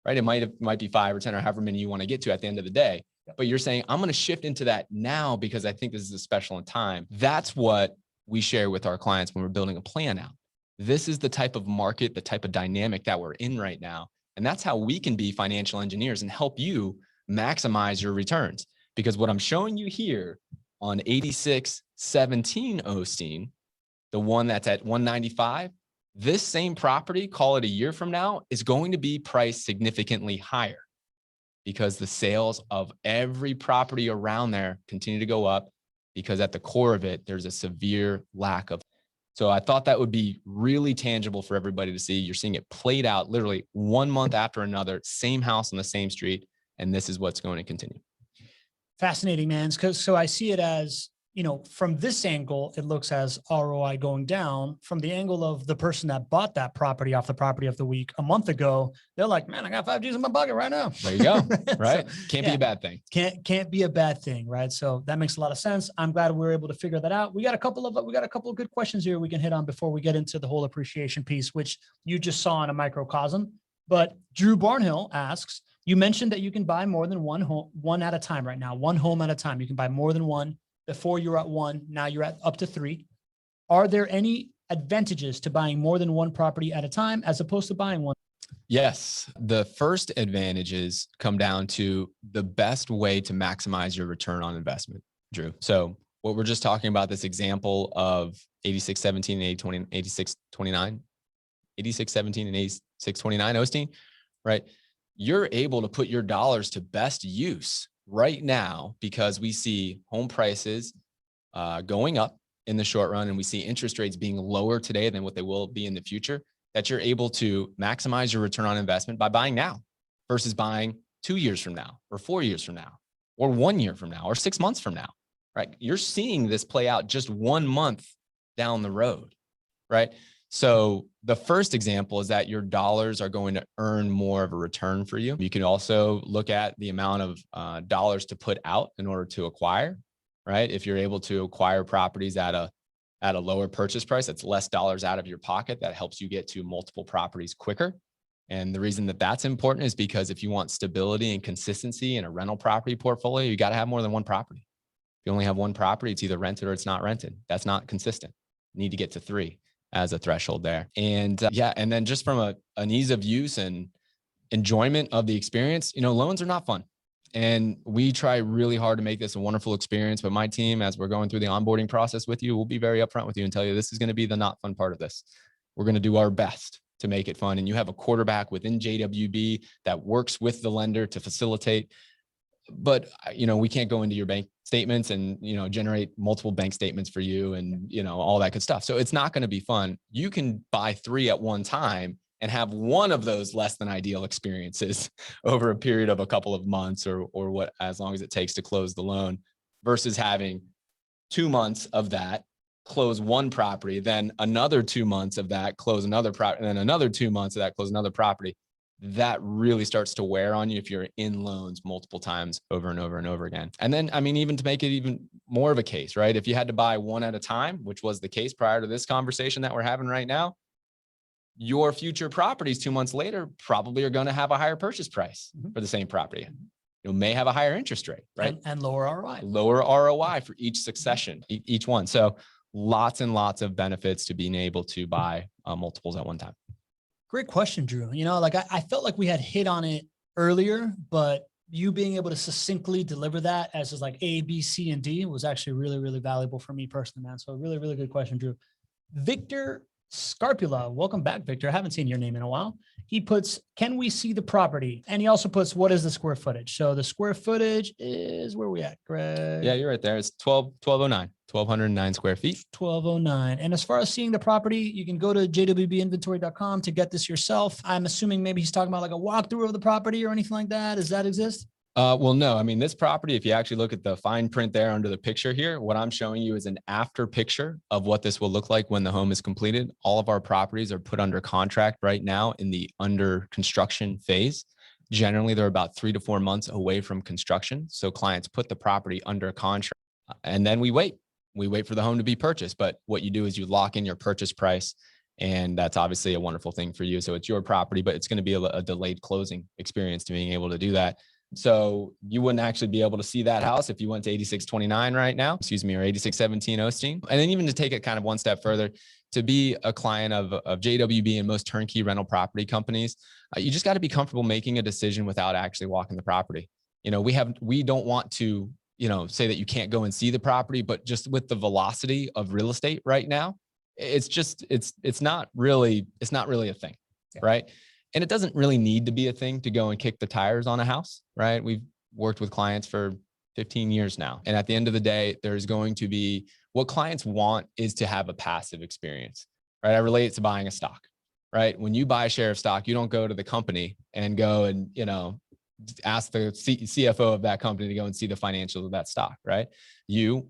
right? It might be 5 or 10 or however many you want to get to at the end of the day. But you're saying, I'm going to shift into that now because I think this is a special time. That's what we share with our clients when we're building a plan out. This is the type of market, the type of dynamic that we're in right now. And that's how we can be financial engineers and help you maximize your returns. Because what I'm showing you here on 8617 Osteen, the one that's at 195, this same property, call it a year from now, is going to be priced significantly higher because the sales of every property around there continue to go up because at the core of it, there's a severe lack of. So I thought that would be really tangible for everybody to see. You're seeing it played out literally 1 month after another, same house on the same street. And this is what's going to continue. Fascinating, man. So I see it as, from this angle, it looks as ROI going down. From the angle of the person that bought that property off the property of the week a month ago, they're like, man, I got 5 G's in my pocket right now. There you go. Right. So, can't be a bad thing. Can't be a bad thing. Right. So that makes a lot of sense. I'm glad we were able to figure that out. We got a couple of good questions here we can hit on before we get into the whole appreciation piece, which you just saw in a microcosm. But Drew Barnhill asks, you mentioned that you can buy more than one at a time right now, one home at a time. You can buy more than one. Before you're at 1, now you're at up to 3. Are there any advantages to buying more than one property at a time as opposed to buying one? Yes. The first advantages come down to the best way to maximize your return on investment, Drew. So what we're just talking about, this example of 8617 and 8629, 8617 and 8629 Osteen, right? You're able to put your dollars to best use right now because we see home prices going up in the short run and we see interest rates being lower today than what they will be in the future, that you're able to maximize your return on investment by buying now versus buying 2 years from now or 4 years from now or 1 year from now or 6 months from now, right? You're seeing this play out just 1 month down the road, right? So the first example is that your dollars are going to earn more of a return for you. You can also look at the amount of dollars to put out in order to acquire, right? If you're able to acquire properties at a lower purchase price, that's less dollars out of your pocket. That helps you get to multiple properties quicker. And the reason that that's important is because if you want stability and consistency in a rental property portfolio, you got to have more than one property. you only have one property, it's either rented or it's not rented. That's not consistent. You need to get to 3 as a threshold there. And and then just from an ease of use and enjoyment of the experience, loans are not fun. And we try really hard to make this a wonderful experience. But my team, as we're going through the onboarding process with you, we'll be very upfront with you and tell you this is going to be the not fun part of this. We're going to do our best to make it fun. And you have a quarterback within JWB that works with the lender to facilitate. But, we can't go into your bank statements and, generate multiple bank statements for you and, all that good stuff. So it's not going to be fun. You can buy 3 at one time and have one of those less than ideal experiences over a period of a couple of months or what, as long as it takes to close the loan, versus having 2 months of that, close one property, then another 2 months of that, close another property, and then another 2 months of that, close another property. That really starts to wear on you if you're in loans multiple times over and over and over again. And then, even to make it even more of a case, right? If you had to buy one at a time, which was the case prior to this conversation that we're having right now, your future properties 2 months later probably are going to have a higher purchase price for the same property. You may have a higher interest rate, right? And lower ROI. Lower ROI for each succession, each one. So lots and lots of benefits to being able to buy multiples at one time. Great question, Drew. I felt like we had hit on it earlier, but you being able to succinctly deliver that as just like A, B, C, and D was actually really, really valuable for me personally, man. So really, really good question, Drew. Victor Scarpula, welcome back, Victor. I haven't seen your name in a while. He puts, can we see the property? And he also puts, what is the square footage? So the square footage is, where are we at, Greg? Yeah, you're right there. It's 1,209 square feet. 1,209. And as far as seeing the property, you can go to jwbinventory.com to get this yourself. I'm assuming maybe he's talking about like a walkthrough of the property or anything like that. Does that exist? Well, no, this property, if you actually look at the fine print there under the picture here, what I'm showing you is an after picture of what this will look like when the home is completed. All of our properties are put under contract right now in the under construction phase. Generally, they're about 3 to 4 months away from construction. So clients put the property under contract and then we wait for the home to be purchased. But what you do is you lock in your purchase price, and that's obviously a wonderful thing for you. So it's your property, but it's going to be a delayed closing experience to being able to do that. So you wouldn't actually be able to see that house if you went to 8629 right now, or 8617 Osteen. And then even to take it kind of one step further, to be a client of JWB and most turnkey rental property companies, you just got to be comfortable making a decision without actually walking the property. We don't want to, say that you can't go and see the property, but just with the velocity of real estate right now, it's not really a thing, right? And it doesn't really need to be a thing to go and kick the tires on a house, right? We've worked with clients for 15 years now. And at the end of the day, there's going to be, what clients want is to have a passive experience, right? I relate it to buying a stock, right? When you buy a share of stock, you don't go to the company and go and, ask the CFO of that company to go and see the financials of that stock, right? You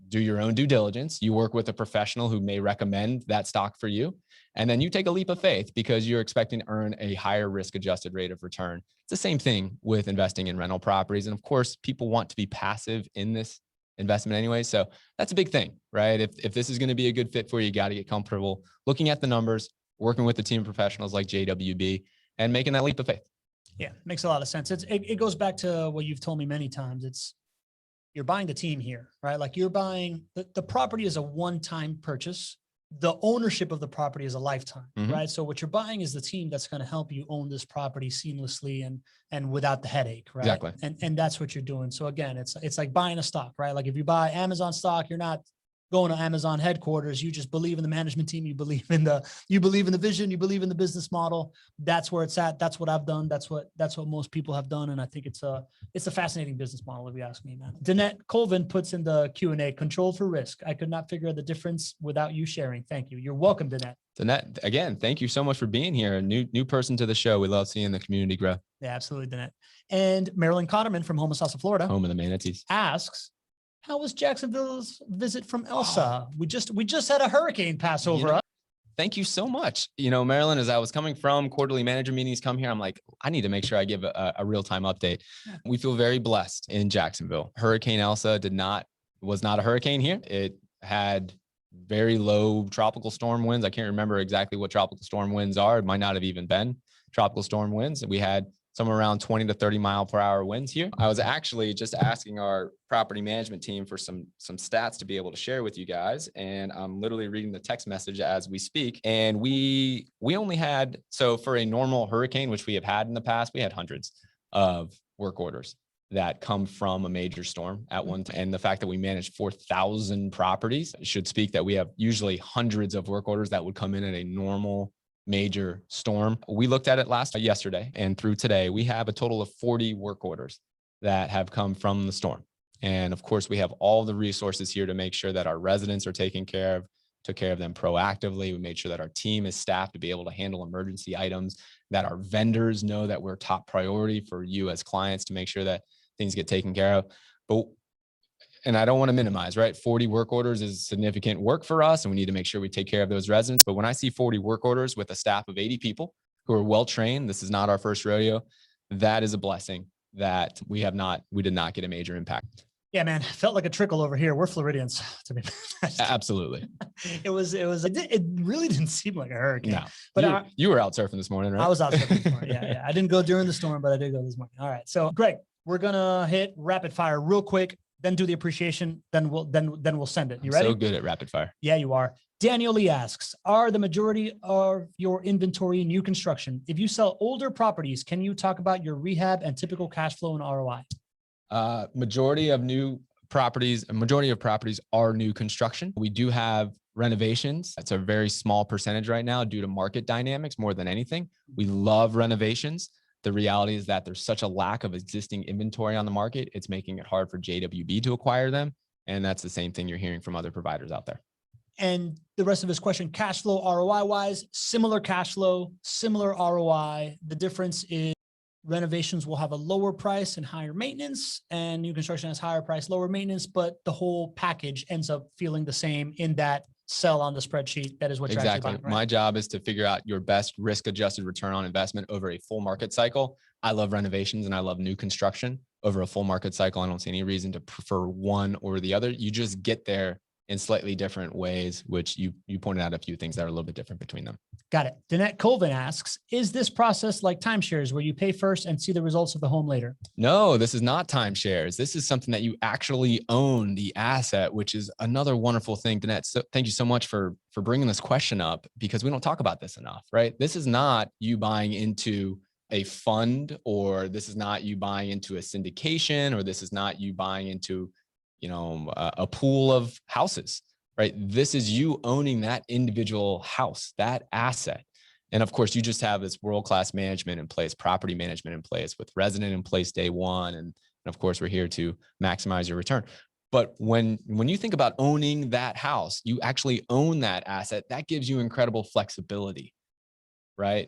do your own due diligence. You work with a professional who may recommend that stock for you. And then you take a leap of faith because you're expecting to earn a higher risk-adjusted rate of return. It's the same thing with investing in rental properties. And of course, people want to be passive in this investment anyway. So that's a big thing, right? If this is going to be a good fit for you, you got to get comfortable looking at the numbers, working with a team of professionals like JWB, and making that leap of faith. Yeah, makes a lot of sense. It goes back to what you've told me many times. You're buying the team here, right? Like you're buying, the property is a one-time purchase. The ownership of the property is a lifetime, right? So what you're buying is the team that's going to help you own this property seamlessly and without the headache, right? Exactly. And that's what you're doing. So again, it's like buying a stock, right? Like if you buy Amazon stock, you're not going to Amazon headquarters. You just believe in the management team. You believe in the vision. You believe in the business model. That's where it's at. That's what I've done. That's what most people have done. And I think it's a fascinating business model, if you ask me, man. Danette Colvin puts in the Q&A, control for risk. I could not figure out the difference without you sharing. Thank you. You're welcome, Danette. Danette, again, thank you so much for being here. A new person to the show. We love seeing the community grow. Yeah, absolutely, Danette. And Marilyn Cotterman from Homosassa, Florida, home of the manatees, asks, how was Jacksonville's visit from Elsa? We just had a hurricane pass over us. Thank you so much. Marilyn, as I was coming from quarterly manager meetings come here, I'm like, I need to make sure I give a real-time update. We feel very blessed in Jacksonville. Hurricane Elsa was not a hurricane here. It had very low tropical storm winds. I can't remember exactly what tropical storm winds are. It might not have even been tropical storm winds. We had somewhere around 20 to 30 mile per hour winds here. I was actually just asking our property management team for some stats to be able to share with you guys. And I'm literally reading the text message as we speak. And we only had, so for a normal hurricane, which we have had in the past, we had hundreds of work orders that come from a major storm at one time. And the fact that we managed 4,000 properties should speak that we have usually hundreds of work orders that would come in at a normal major storm. We looked at it yesterday and through today, we have a total of 40 work orders that have come from the storm. And of course, we have all the resources here to make sure that our residents are taken care of, took care of them proactively. We made sure that our team is staffed to be able to handle emergency items, that our vendors know that we're top priority for you as clients to make sure that things get taken care of. And I don't want to minimize, right? 40 work orders is significant work for us, and we need to make sure we take care of those residents. But when I see 40 work orders with a staff of 80 people who are well-trained, this is not our first rodeo, that is a blessing that we did not get a major impact. Yeah, man, felt like a trickle over here. We're Floridians, to be honest. Absolutely. It really didn't seem like a hurricane. No, but you were out surfing this morning, right? I was out surfing this morning. Yeah. I didn't go during the storm, but I did go this morning. All right. So Greg, we're going to hit rapid fire real quick, then do the appreciation, then we'll send it. You ready? So good at rapid fire. Yeah, you are. Daniel Lee asks, are the majority of your inventory new construction? If you sell older properties, can you talk about your rehab and typical cash flow and ROI? Majority of properties are new construction. We do have renovations. That's a very small percentage right now due to market dynamics more than anything. We love renovations. The reality is that there's such a lack of existing inventory on the market. It's making it hard for JWB to acquire them. And that's the same thing you're hearing from other providers out there. And the rest of his question, cash flow, ROI wise, similar cash flow, similar ROI. The difference is renovations will have a lower price and higher maintenance, and new construction has higher price, lower maintenance, but the whole package ends up feeling the same in that cell on the spreadsheet. That is what you're actually buying, right? My job is to figure out your best risk-adjusted return on investment over a full market cycle. I love renovations and I love new construction over a full market cycle. I don't see any reason to prefer one or the other. You just get there in slightly different ways, which you pointed out a few things that are a little bit different between them. Got it. Danette Colvin asks, is this process like timeshares where you pay first and see the results of the home later? No, this is not timeshares. This is something that you actually own the asset, which is another wonderful thing. Danette, so thank you so much for bringing this question up, because we don't talk about this enough, right? This is not you buying into a fund, or this is not you buying into a syndication, or this is not you buying into a pool of houses, right? This is you owning that individual house, that asset. And of course, you just have this world-class management in place, property management in place, with resident in place day one. And of course, we're here to maximize your return. But when you think about owning that house, you actually own that asset. That gives you incredible flexibility, right?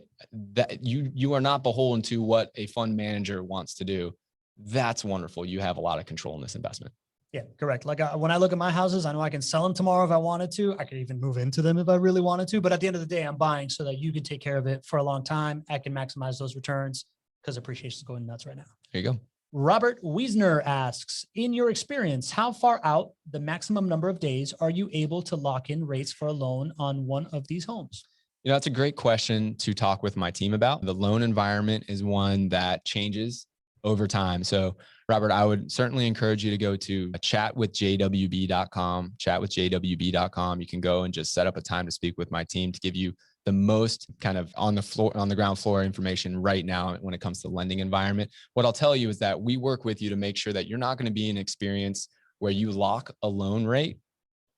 That you are not beholden to what a fund manager wants to do. That's wonderful. You have a lot of control in this investment. Yeah, correct. Like when I look at my houses, I know I can sell them tomorrow if I wanted to. I could even move into them if I really wanted to. But at the end of the day, I'm buying so that you can take care of it for a long time. I can maximize those returns because appreciation is going nuts right now. There you go. Robert Wiesner asks, in your experience, how far out the maximum number of days are you able to lock in rates for a loan on one of these homes? That's a great question to talk with my team about. The loan environment is one that changes over time. So Robert, I would certainly encourage you to go to chatwithjwb.com, chatwithjwb.com. You can go and just set up a time to speak with my team to give you the most kind of on the ground floor information right now when it comes to the lending environment. What I'll tell you is that we work with you to make sure that you're not going to be in an experience where you lock a loan rate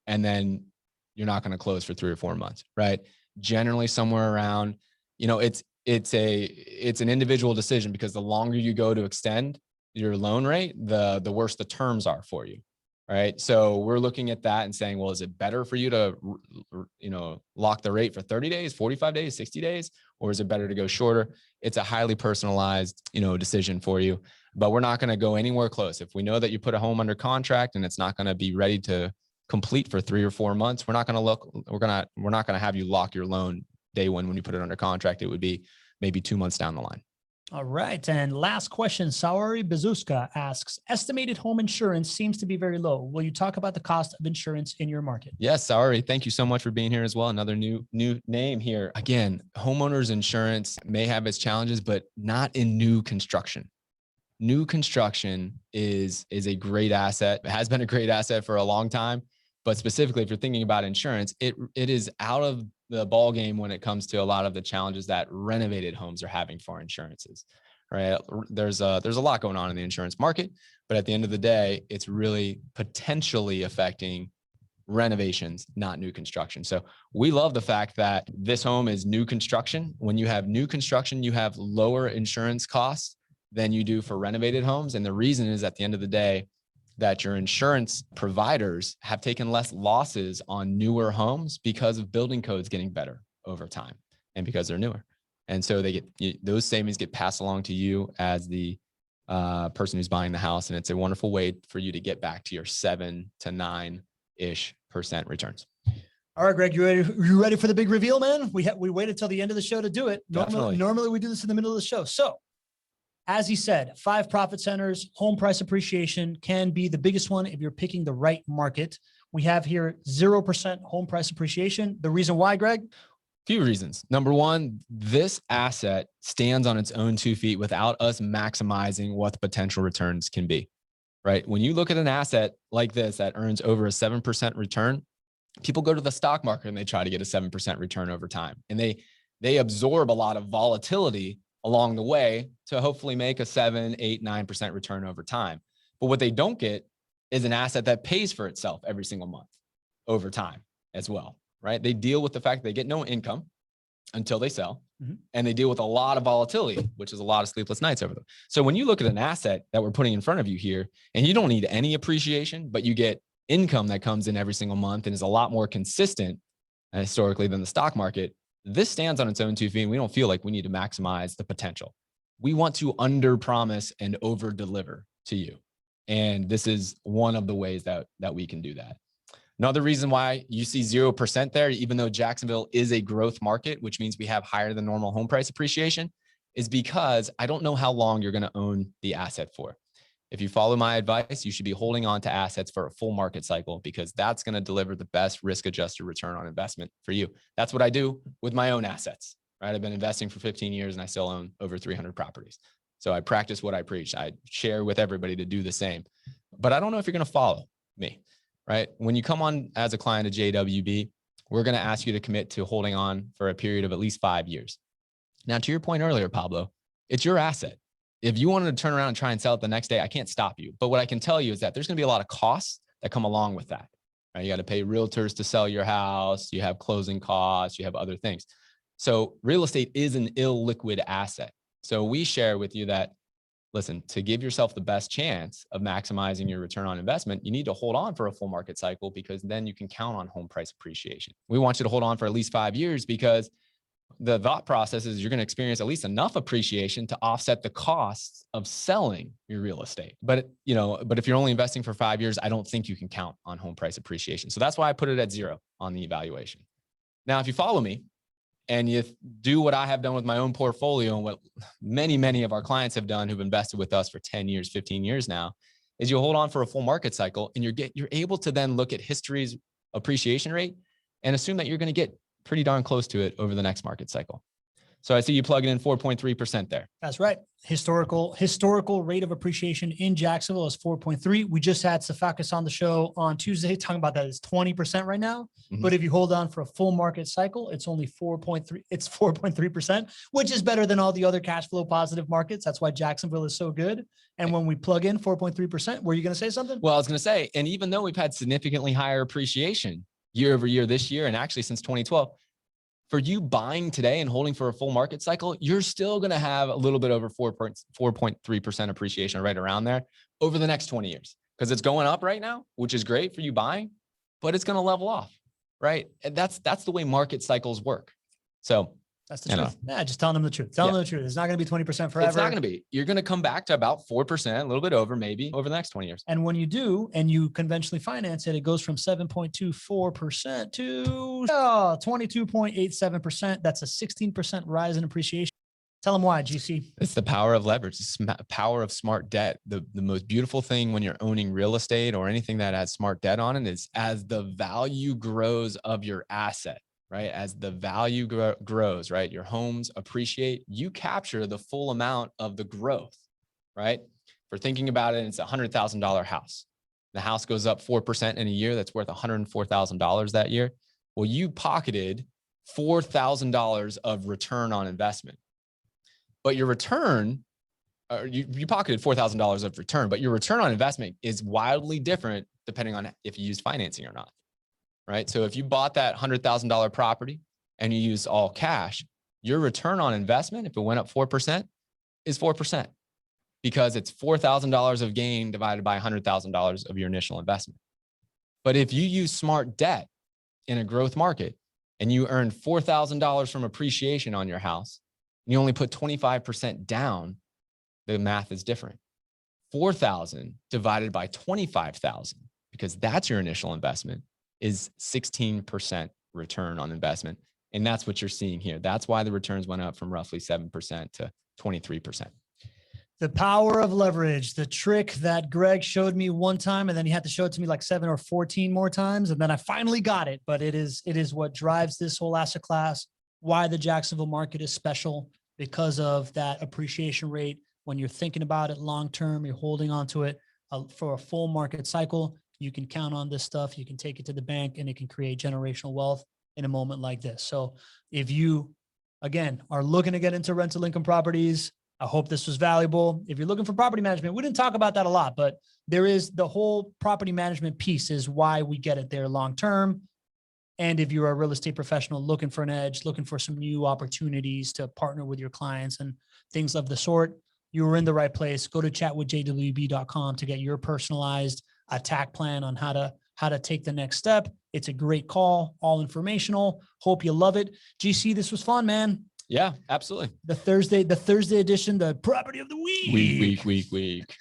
and then you're not going to close for 3 or 4 months, right? Generally somewhere around, it's an individual decision, because the longer you go to extend your loan rate, the worse the terms are for you, right? So we're looking at that and saying, well, is it better for you to, lock the rate for 30 days, 45 days, 60 days, or is it better to go shorter? It's a highly personalized, decision for you, but we're not going to go anywhere close. If we know that you put a home under contract and it's not going to be ready to complete for 3 or 4 months, we're not going to have you lock your loan day one when you put it under contract. It would be maybe 2 months down the line. All right. And last question, Saori Bezuska asks, estimated home insurance seems to be very low. Will you talk about the cost of insurance in your market? Yes, sorry. Thank you so much for being here as well. Another new name here. Again, homeowners insurance may have its challenges, but not in new construction. New construction is a great asset. It has been a great asset for a long time, but specifically if you're thinking about insurance, it is out of the ball game when it comes to a lot of the challenges that renovated homes are having for insurances, right? There's a lot going on in the insurance market, but at the end of the day, it's really potentially affecting renovations, not new construction. So we love the fact that this home is new construction. When you have new construction, you have lower insurance costs than you do for renovated homes. And the reason is at the end of the day, that your insurance providers have taken less losses on newer homes because of building codes getting better over time and because they're newer. And so those savings get passed along to you as the person who's buying the house. And it's a wonderful way for you to get back to your 7 to 9% returns. All right, Greg, you ready for the big reveal, man? We waited till the end of the show to do it. Normally we do this in the middle of the show. So as he said, 5 profit centers, home price appreciation can be the biggest one if you're picking the right market. We have here 0% home price appreciation. The reason why, Greg? Few reasons. Number one, this asset stands on its own 2 feet without us maximizing what the potential returns can be, right? When you look at an asset like this that earns over a 7% return, people go to the stock market and they try to get a 7% return over time. And they absorb a lot of volatility along the way to hopefully make a 7, 8, 9% return over time. But what they don't get is an asset that pays for itself every single month over time as well, right? They deal with the fact that they get no income until they sell, and they deal with a lot of volatility, which is a lot of sleepless nights over them. So when you look at an asset that we're putting in front of you here, and you don't need any appreciation, but you get income that comes in every single month and is a lot more consistent historically than the stock market, this stands on its own 2 feet, and we don't feel like we need to maximize the potential. We want to under promise and over deliver to you. And this is one of the ways that we can do that. Another reason why you see 0% there, even though Jacksonville is a growth market, which means we have higher than normal home price appreciation, is because I don't know how long you're going to own the asset for. If you follow my advice, you should be holding on to assets for a full market cycle, because that's going to deliver the best risk-adjusted return on investment for you. That's what I do with my own assets, right? I've been investing for 15 years and I still own over 300 properties. So I practice what I preach. I share with everybody to do the same, but I don't know if you're going to follow me, right? When you come on as a client of JWB, we're going to ask you to commit to holding on for a period of at least 5 years. Now, to your point earlier, Pablo, it's your asset. If you wanted to turn around and try and sell it the next day, I can't stop you. But what I can tell you is that there's going to be a lot of costs that come along with that. Right? You got to pay realtors to sell your house. You have closing costs. You have other things. So real estate is an illiquid asset. So we share with you that, listen, to give yourself the best chance of maximizing your return on investment, you need to hold on for a full market cycle, because then you can count on home price appreciation. We want you to hold on for at least 5 years, because the thought process is you're going to experience at least enough appreciation to offset the costs of selling your real estate. But if you're only investing for 5 years, I don't think you can count on home price appreciation. So that's why I put it at 0 on the evaluation. Now, if you follow me and you do what I have done with my own portfolio, and what many, many of our clients have done who've invested with us for 10 years, 15 years now, is you'll hold on for a full market cycle, and you're able to then look at history's appreciation rate and assume that you're going to get pretty darn close to it over the next market cycle. So I see you plugging in 4.3% there. That's right. Historical rate of appreciation in Jacksonville is 4.3. We just had Safakis on the show on Tuesday talking about that. It's 20% right now. But if you hold on for a full market cycle, it's only 4.3. It's 4.3%, which is better than all the other cash flow positive markets. That's why Jacksonville is so good. And when we plug in 4.3%, were you going to say something? Well, I was going to say, and even though we've had significantly higher appreciation year over year this year, and actually since 2012, for you buying today and holding for a full market cycle, you're still going to have a little bit over 4.3% appreciation right around there over the next 20 years, because it's going up right now, which is great for you buying, but it's going to level off, right? And that's the way market cycles work. So that's the truth. Yeah, just telling them the truth. Tell them the truth. It's not going to be 20% forever. It's not going to be. You're going to come back to about 4%, a little bit over maybe over the next 20 years. And when you do, and you conventionally finance it, it goes from 7.24% to 22.87%. That's a 16% rise in appreciation. Tell them why, GC. It's the power of leverage, the power of smart debt. The most beautiful thing when you're owning real estate or anything that has smart debt on it is as the value grows of your asset, right? As the value grows, right? Your homes appreciate, you capture the full amount of the growth, right? For thinking about it, it's a $100,000 house. The house goes up 4% in a year. That's worth $104,000 that year. Well, you pocketed $4,000 of return on investment. But your return, you pocketed $4,000 of return, but your return on investment is wildly different depending on if you use financing or not, right? So if you bought that $100,000 property and you used all cash, your return on investment, if it went up 4%, is 4% because it's $4,000 of gain divided by $100,000 of your initial investment. But if you use smart debt in a growth market and you earn $4,000 from appreciation on your house, you only put 25% down, the math is different. 4,000 divided by 25,000, because that's your initial investment, is 16% return on investment. And that's what you're seeing here. That's why the returns went up from roughly 7% to 23%. The power of leverage, the trick that Gregg showed me one time, and then he had to show it to me like 7 or 14 more times. And then I finally got it, but it is what drives this whole asset class. Why the Jacksonville market is special, because of that appreciation rate. When you're thinking about it long-term, you're holding on to it for a full market cycle. You can count on this stuff. You can take it to the bank and it can create generational wealth in a moment like this. So if you, again, are looking to get into rental income properties, I hope this was valuable. If you're looking for property management, we didn't talk about that a lot, but there is the whole property management piece is why we get it there long-term. And if you're a real estate professional looking for an edge, looking for some new opportunities to partner with your clients and things of the sort, you were in the right place. Go to chatwithjwb.com to get your personalized attack plan on how to take the next step. It's a great call, all informational. Hope you love it. GC, this was fun, man. Yeah, absolutely. The Thursday edition, the property of the week. Week.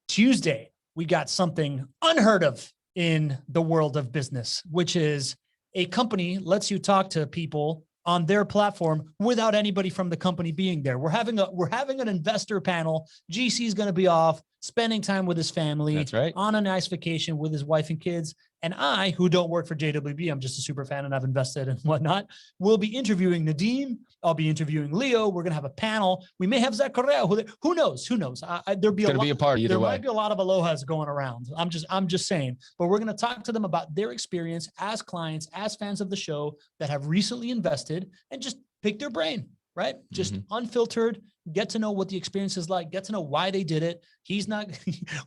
Tuesday, we got something unheard of in the world of business, which is a company lets you talk to people on their platform without anybody from the company being there. We're having an investor panel. GC is going to be off spending time with his family. That's right. On a nice vacation with his wife and kids. And I, who don't work for JWB, I'm just a super fan and I've invested and whatnot, will be interviewing Nadeem. I'll be interviewing Leo. We're going to have a panel. We may have Zach Correa. Who knows? There'll be a party either way. There might be a lot of alohas going around. I'm just saying, but we're going to talk to them about their experience as clients, as fans of the show that have recently invested, and just pick their brain, right? Just unfiltered, get to know what the experience is like, get to know why they did it. He's not,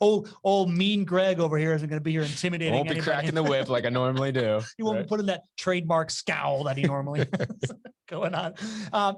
old mean Gregg over here isn't going to be here intimidating. I won't be cracking the whip like I normally do. He won't be putting that trademark scowl that he normally has going on.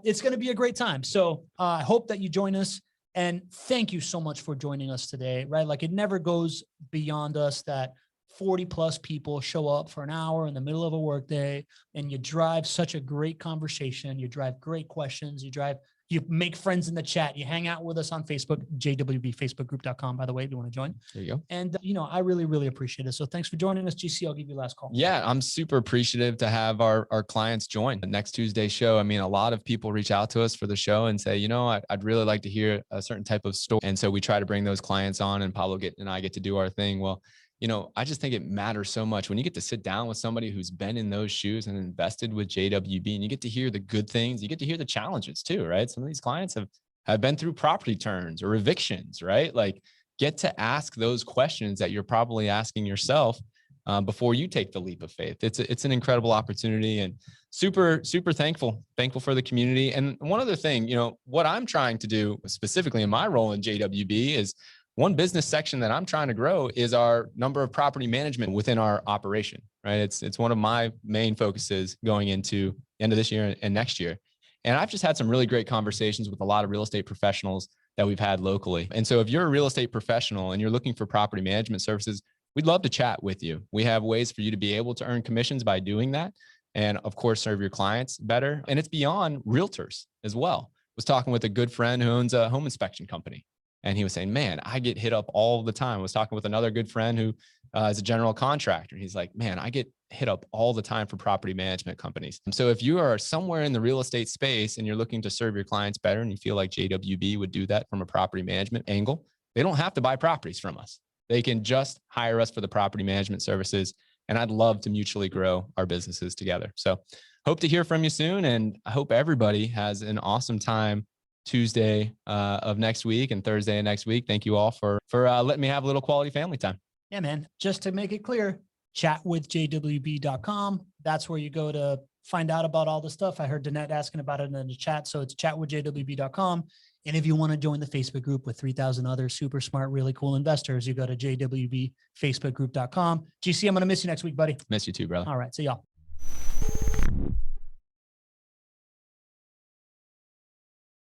It's going to be a great time. So I hope that you join us, and thank you so much for joining us today, right? Like, it never goes beyond us that 40 plus people show up for an hour in the middle of a workday, and you drive such a great conversation. You drive great questions. You make friends in the chat. You hang out with us on Facebook, jwbfacebookgroup.com, by the way, if you want to join. There you go. And, I really, really appreciate it. So thanks for joining us, GC. I'll give you last call. Yeah, I'm super appreciative to have our clients join the next Tuesday show. I mean, a lot of people reach out to us for the show and say, I'd really like to hear a certain type of story. And so we try to bring those clients on, and Pablo and I get to do our thing. Well, I just think it matters so much when you get to sit down with somebody who's been in those shoes and invested with JWB, and you get to hear the good things. You get to hear the challenges too, right? Some of these clients have been through property turns or evictions, right? Like, get to ask those questions that you're probably asking yourself before you take the leap of faith. It's an incredible opportunity, and super, super thankful for the community. And one other thing, what I'm trying to do specifically in my role in JWB is, one business section that I'm trying to grow is our number of property management within our operation, right? It's one of my main focuses going into the end of this year and next year. And I've just had some really great conversations with a lot of real estate professionals that we've had locally. And so if you're a real estate professional and you're looking for property management services, we'd love to chat with you. We have ways for you to be able to earn commissions by doing that. And of course, serve your clients better. And it's beyond realtors as well. I was talking with a good friend who owns a home inspection company. And he was saying, man, I get hit up all the time. I was talking with another good friend who is a general contractor. He's like, man, I get hit up all the time for property management companies. And so if you are somewhere in the real estate space and you're looking to serve your clients better and you feel like JWB would do that from a property management angle, they don't have to buy properties from us. They can just hire us for the property management services. And I'd love to mutually grow our businesses together. So hope to hear from you soon. And I hope everybody has an awesome time Tuesday of next week and Thursday of next week. Thank you all for letting me have a little quality family time. Yeah, man. Just to make it clear, chatwithjwb.com. That's where you go to find out about all the stuff. I heard Danette asking about it in the chat. So it's chatwithjwb.com. And if you want to join the Facebook group with 3,000 other super smart, really cool investors, you go to jwbfacebookgroup.com. GC, I'm going to miss you next week, buddy. Miss you too, brother. All right. See y'all.